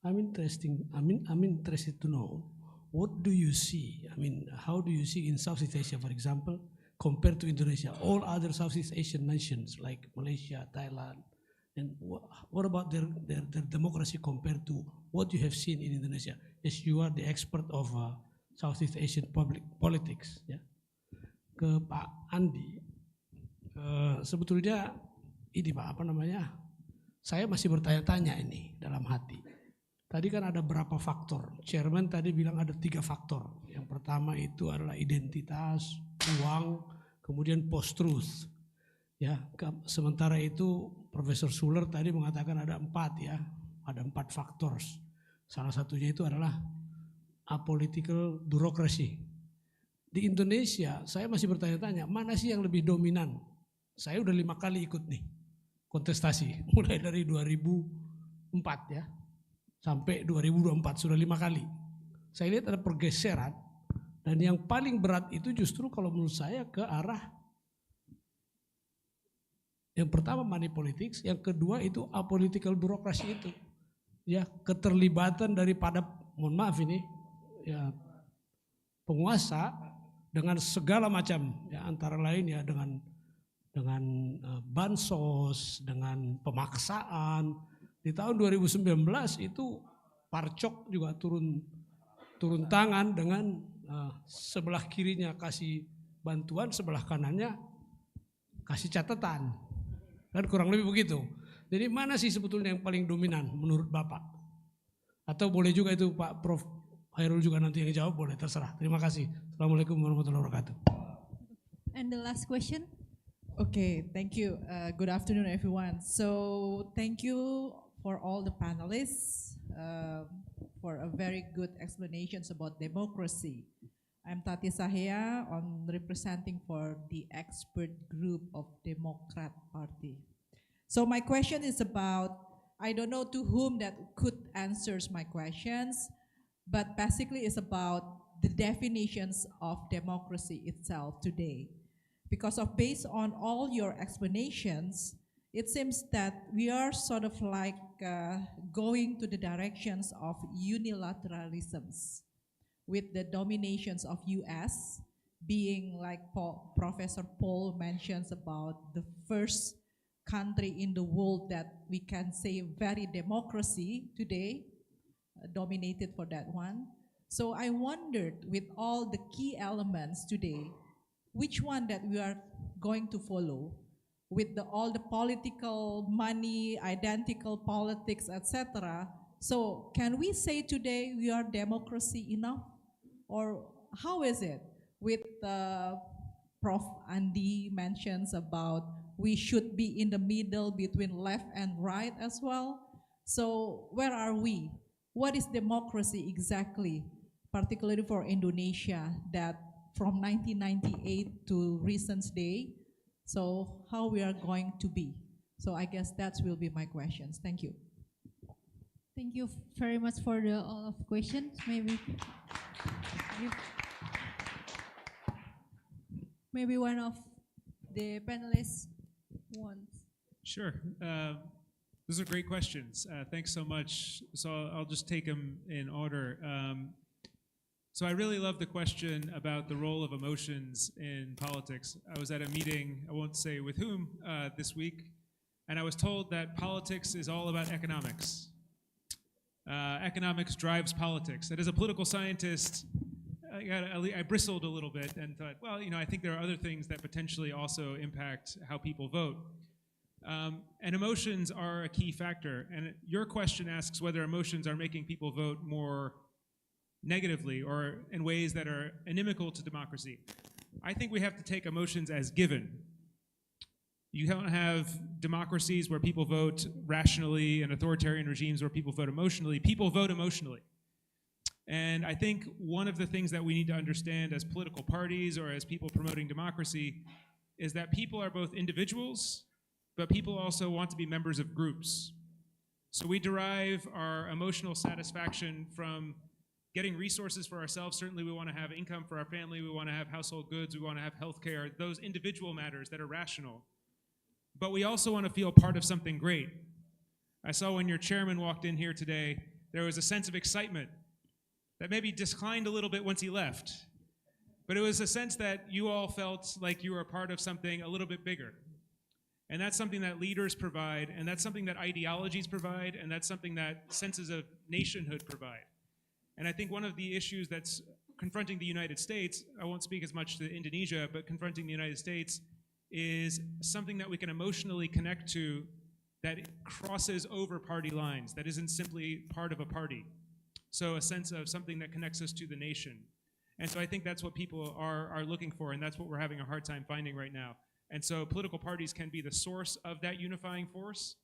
I'm interested to know, what do you see? I mean, how do you see in Southeast Asia, for example, compared to Indonesia, all other Southeast Asian nations like Malaysia, Thailand, and what about their democracy compared to what you have seen in Indonesia? As you are the expert of Southeast Asian public politics, ya. Ke Pak Andi, sebetulnya ini Pak, apa namanya? Saya masih bertanya-tanya ini dalam hati. Tadi kan ada berapa faktor. Chairman tadi bilang ada 3 faktor. Yang pertama itu adalah identitas, uang, kemudian post-truth. Ya, sementara itu Profesor Schuler tadi mengatakan ada 4 ya, ada 4 faktor. Salah satunya itu adalah apolitical bureaucracy. Di Indonesia saya masih bertanya-tanya, mana sih yang lebih dominan? Saya udah 5 kali ikut nih kontestasi, mulai dari 2004 ya, sampai 2024 sudah 5 kali. Saya lihat ada pergeseran, dan yang paling berat itu justru kalau menurut saya ke arah yang pertama money politics, yang kedua itu apolitical bureaucracy itu. Ya, keterlibatan daripada, mohon maaf ini, ya, penguasa dengan segala macam, ya, antara lain ya dengan bansos, dengan pemaksaan. Di tahun 2019 itu Parcok juga turun tangan dengan sebelah kirinya kasih bantuan, sebelah kanannya kasih catatan. Kan kurang lebih begitu. Jadi mana sih sebetulnya yang paling dominan menurut Bapak? Atau boleh juga itu Pak Prof Hairul juga nanti yang jawab, boleh, terserah. Terima kasih. Assalamualaikum warahmatullahi wabarakatuh. And the last question. Okay, thank you. Good afternoon, everyone. So thank you for all the panelists for a very good explanations about democracy. I'm Tati Sahya, representing for the expert group of Democrat Party. So my question is about, I don't know to whom that could answers my questions, but basically it's about the definitions of democracy itself today. Because of based on all your explanations, it seems that we are sort of like going to the directions of unilateralisms, with the dominations of US being like Professor Paul mentions about the first country in the world that we can say very democracy today, dominated for that one. So I wondered, with all the key elements today, which one that we are going to follow with all the political money, identical politics, etc. So can we say today we are democracy enough? Or how is it with Prof. Andi mentions about we should be in the middle between left and right as well? So where are we? What is democracy exactly, particularly for Indonesia, that from 1998 to recent day, so how we are going to be? So I guess that will be my questions. Thank you. Thank you very much for the all of questions. Maybe one of the panelists wants. Sure. Those are great questions. Thanks so much. So I'll just take them in order. So I really love the question about the role of emotions in politics. I was at a meeting, I won't say with whom, this week, and I was told that politics is all about economics. Economics drives politics. And as a political scientist, I bristled a little bit and thought, well, I think there are other things that potentially also impact how people vote. And emotions are a key factor. And your question asks whether emotions are making people vote more negatively or in ways that are inimical to democracy. I think we have to take emotions as given. You don't have democracies where people vote rationally and authoritarian regimes where people vote emotionally. People vote emotionally. And I think one of the things that we need to understand as political parties or as people promoting democracy is that people are both individuals, but people also want to be members of groups. So we derive our emotional satisfaction from getting resources for ourselves. Certainly we want to have income for our family, we want to have household goods, we want to have healthcare, those individual matters that are rational. But we also want to feel part of something great. I saw when your chairman walked in here today, there was a sense of excitement that maybe declined a little bit once he left. But it was a sense that you all felt like you were a part of something a little bit bigger. And that's something that leaders provide, and that's something that ideologies provide, and that's something that senses of nationhood provide. And I think one of the issues that's confronting the United States, I won't speak as much to Indonesia, but confronting the United States is something that we can emotionally connect to that crosses over party lines, that isn't simply part of a party. So a sense of something that connects us to the nation. And so I think that's what people are looking for, and that's what we're having a hard time finding right now. And so political parties can be the source of that unifying force,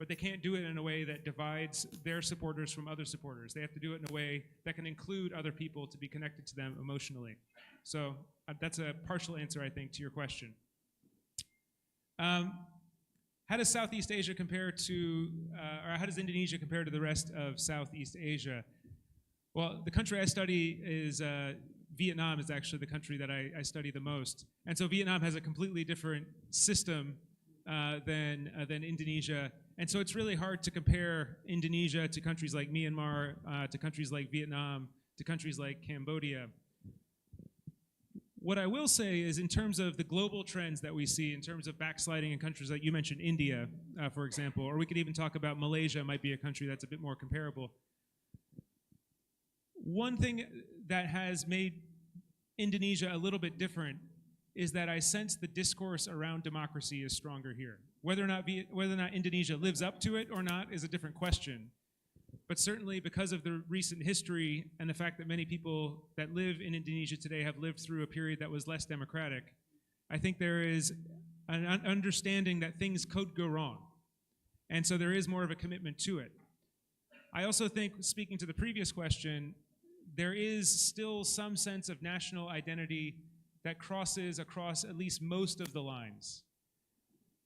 but they can't do it in a way that divides their supporters from other supporters. They have to do it in a way that can include other people to be connected to them emotionally. So that's a partial answer, I think, to your question. How does Southeast Asia compare to, or how does Indonesia compare to the rest of Southeast Asia? Well, the country I study is, Vietnam is actually the country that I study the most. And so Vietnam has a completely different system than Indonesia. And so it's really hard to compare Indonesia to countries like Myanmar, to countries like Vietnam, to countries like Cambodia. What I will say is in terms of the global trends that we see, in terms of backsliding in countries like you mentioned, India, for example, or we could even talk about Malaysia might be a country that's a bit more comparable. One thing that has made Indonesia a little bit different is that I sense the discourse around democracy is stronger here. Whether or not Indonesia lives up to it or not is a different question. But certainly because of the recent history and the fact that many people that live in Indonesia today have lived through a period that was less democratic, I think there is an understanding that things could go wrong. And so there is more of a commitment to it. I also think, speaking to the previous question, there is still some sense of national identity that crosses across at least most of the lines.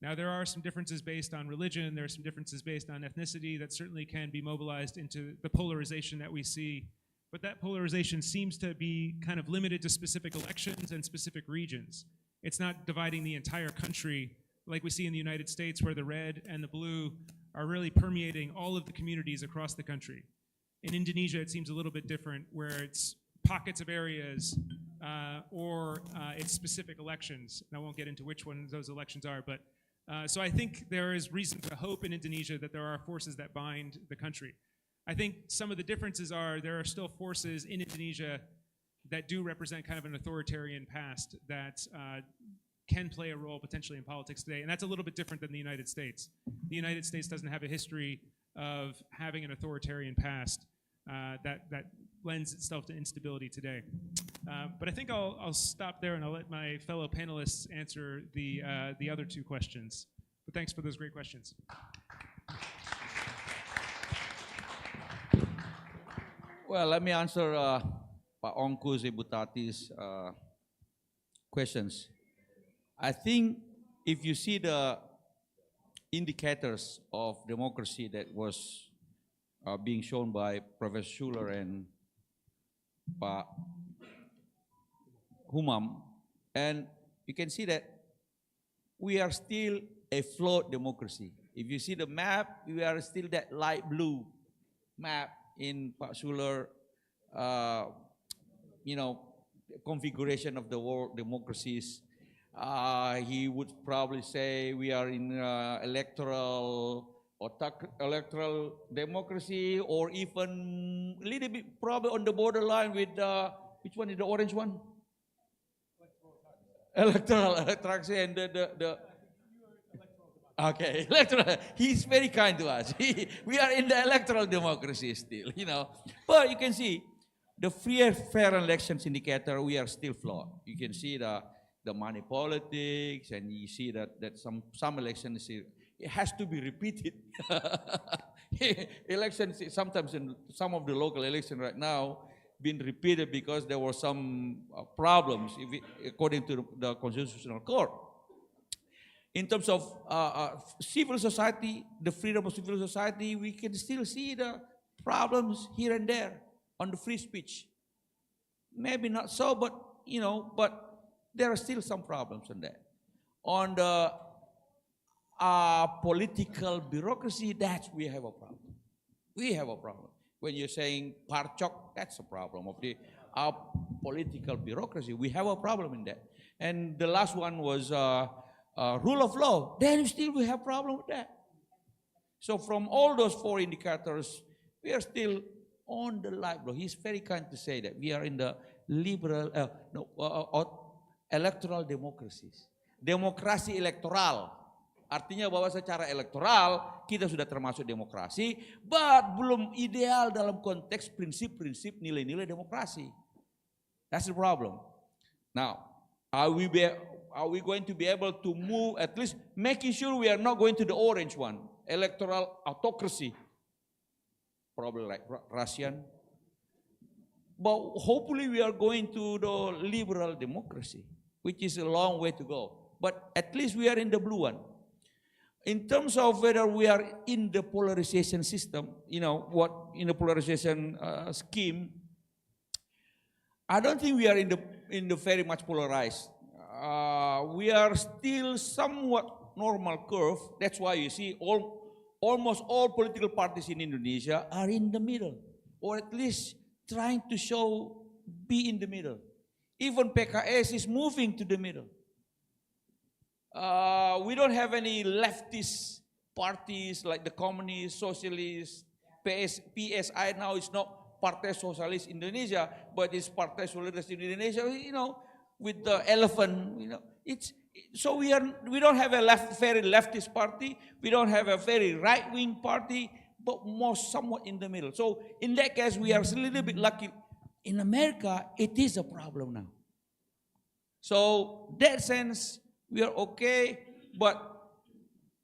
Now, there are some differences based on religion, there are some differences based on ethnicity that certainly can be mobilized into the polarization that we see, but that polarization seems to be kind of limited to specific elections and specific regions. It's not dividing the entire country like we see in the United States, where the red and the blue are really permeating all of the communities across the country. In Indonesia, it seems a little bit different, where it's pockets of areas or it's specific elections. And I won't get into which one those elections are, but so I think there is reason to hope in Indonesia that there are forces that bind the country. I think some of the differences are there are still forces in Indonesia that do represent kind of an authoritarian past that can play a role potentially in politics today, and that's a little bit different than the United States. The United States doesn't have a history of having an authoritarian past that lends itself to instability today. But I think I'll stop there and I'll let my fellow panelists answer the other two questions. But thanks for those great questions. Well, let me answer Pak Ongkus Ibu Tati's questions. I think if you see the indicators of democracy that was being shown by Professor Schuller and Pak Humam, and you can see that we are still a flawed democracy. If you see the map, we are still that light blue map in Pak Schuller, configuration of the world democracies. He would probably say we are in electoral democracy, or even a little bit probably on the borderline with which one is the orange one? Electoral and Okay, electoral. He's very kind to us. We are in the electoral democracy still, you know. But you can see the free and fair elections indicator, we are still flawed. You can see the money politics, and you see that some elections, it has to be repeated. Elections, sometimes in some of the local elections right now, been repeated because there were some problems, according to the Constitutional Court. In terms of civil society, the freedom of civil society, we can still see the problems here and there on the free speech. Maybe not so, but you know, but there are still some problems on that. On the political bureaucracy, we have a problem. We have a problem. When you're saying parchok, that's a problem of the political bureaucracy. We have a problem in that. And the last one was rule of law. Then still we have problem with that. So from all those four indicators, we are still on the live law. He's very kind to say that we are in the liberal, electoral democracies. Demokrasi elektoral. Artinya bahwa secara elektoral kita sudah termasuk demokrasi, but belum ideal dalam konteks prinsip-prinsip nilai-nilai demokrasi. That's the problem. Now, are we going to be able to move, at least making sure we are not going to the orange one, electoral autocracy, probably like Russian, but hopefully we are going to the liberal democracy, which is a long way to go. But at least we are in the blue one. In terms of whether we are in the polarization system, you know, what in the polarization scheme, I don't think we are in the very much polarized. We are still somewhat normal curve. That's why you see almost all political parties in Indonesia are in the middle, or at least trying to be in the middle. Even PKS is moving to the middle. We don't have any leftist parties like the Communist, Socialist, PSI now is not Partai Sosialis Indonesia, but it's Partai Solidaritas Indonesia, you know, with the elephant, you know. So we don't have a very leftist party, we don't have a very right-wing party, but more somewhat in the middle. So in that case, we are a little bit lucky. In America, it is a problem now. So that sense, we are okay, but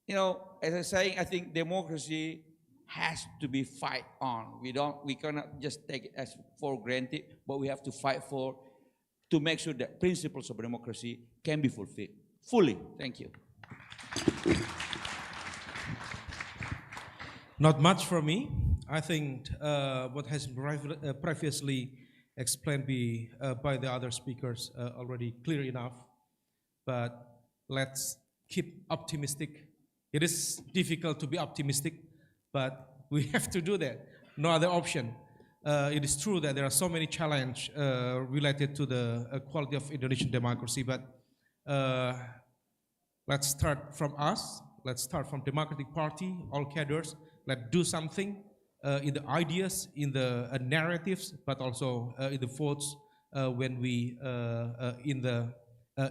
you know, as I say, I think democracy has to be fight on. We cannot just take it as for granted, but we have to fight to make sure that principles of democracy can be fulfilled fully. Thank you. Not much for me. I think what has been previously explained by the other speakers already clear enough. But let's keep optimistic. It is difficult to be optimistic, but we have to do that. No other option. It is true that there are so many challenges related to the quality of Indonesian democracy, but let's start from us. Let's start from Democratic Party, all cadres. Let's do something in the ideas, in the narratives, but also in the votes when we in the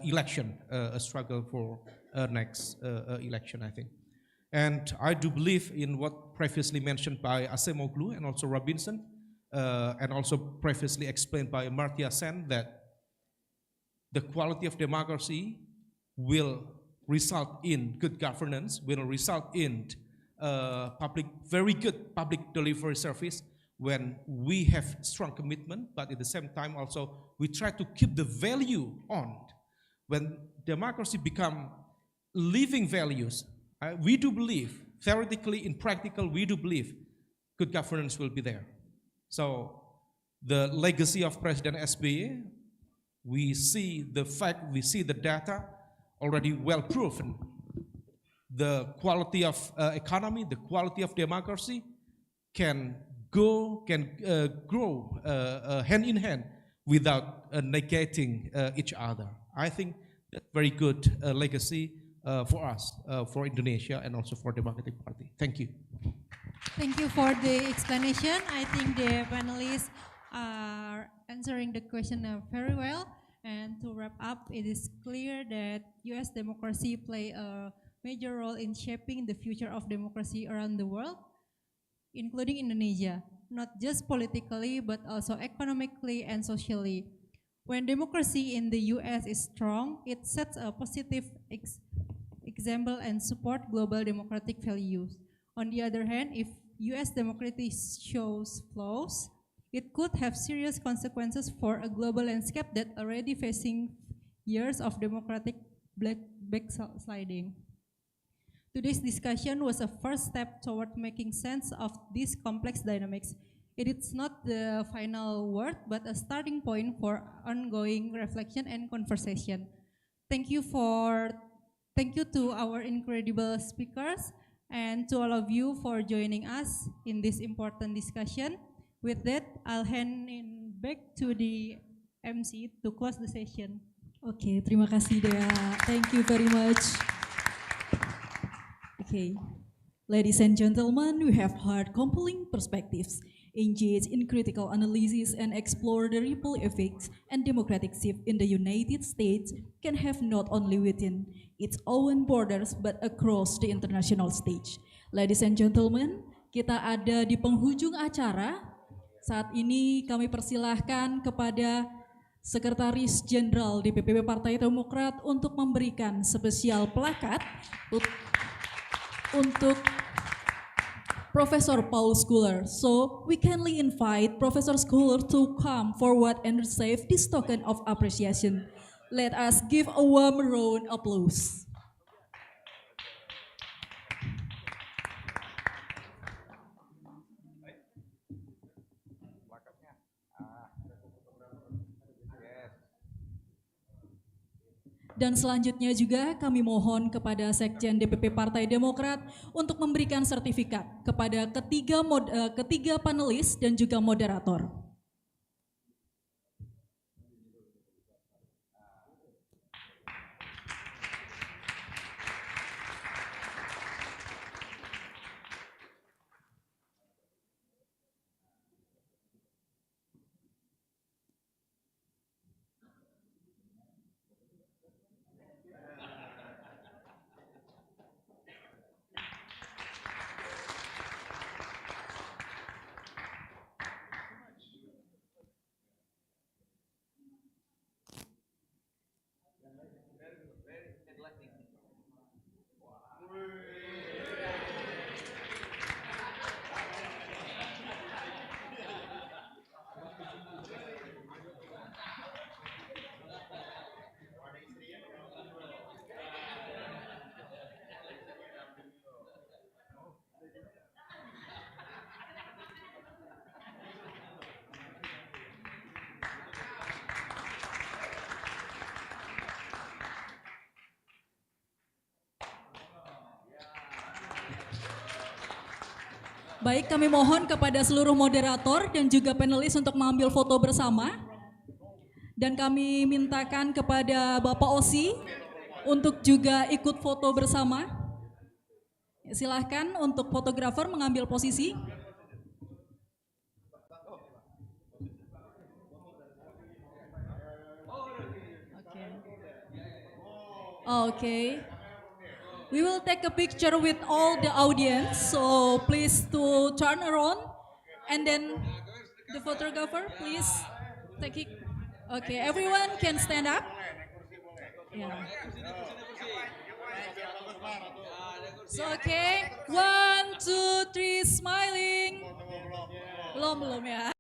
election, a struggle for next election, I think. And I do believe in what previously mentioned by Acemoglu and also Robinson, and also previously explained by Amartya Sen, that the quality of democracy will result in good governance, will result in very good public delivery service when we have strong commitment, but at the same time also we try to keep the value on. When democracy become living values, we do believe, theoretically, in practical, we do believe good governance will be there. So the legacy of President SBY, we see the fact, we see the data already well proven. The quality of economy, the quality of democracy can grow hand in hand without negating each other. I think that's very good legacy for us, for Indonesia, and also for Democratic Party. Thank you. Thank you for the explanation. I think the panelists are answering the question very well. And to wrap up, it is clear that U.S. democracy play a major role in shaping the future of democracy around the world, including Indonesia, not just politically but also economically and socially. When democracy in the US is strong, it sets a positive example and support global democratic values. On the other hand, if US democracy shows flaws, it could have serious consequences for a global landscape that already facing years of democratic backsliding. Today's discussion was a first step toward making sense of these complex dynamics. It is not the final word, but a starting point for ongoing reflection and conversation. Thank you to our incredible speakers and to all of you for joining us in this important discussion. With that, I'll hand it back to the MC to close the session. Oke, terima kasih Dea. Thank you very much. Okay, ladies and gentlemen, we have heard compelling perspectives, engaged in critical analysis and explore the ripple effects and democratic shift in the United States can have not only within its own borders but across the international stage. Ladies and gentlemen, kita ada di penghujung acara. Saat ini kami persilahkan kepada Sekretaris Jenderal DPP Partai Demokrat untuk memberikan spesial plakat untuk Professor Paul Schuler. So we kindly invite Professor Schuler to come forward and receive this token of appreciation. Let us give a warm round of applause. Dan selanjutnya juga kami mohon kepada Sekjen DPP Partai Demokrat untuk memberikan sertifikat kepada ketiga panelis dan juga moderator. Baik, kami mohon kepada seluruh moderator dan juga panelis untuk mengambil foto bersama. Dan kami mintakan kepada Bapak Osi untuk juga ikut foto bersama. Silahkan untuk fotografer mengambil posisi. Okay. We will take a picture with all the audience, so please to turn around, and then the photographer, please take it. Okay, everyone can stand up. Yeah. So okay, 1, 2, 3, smiling. Belum ya.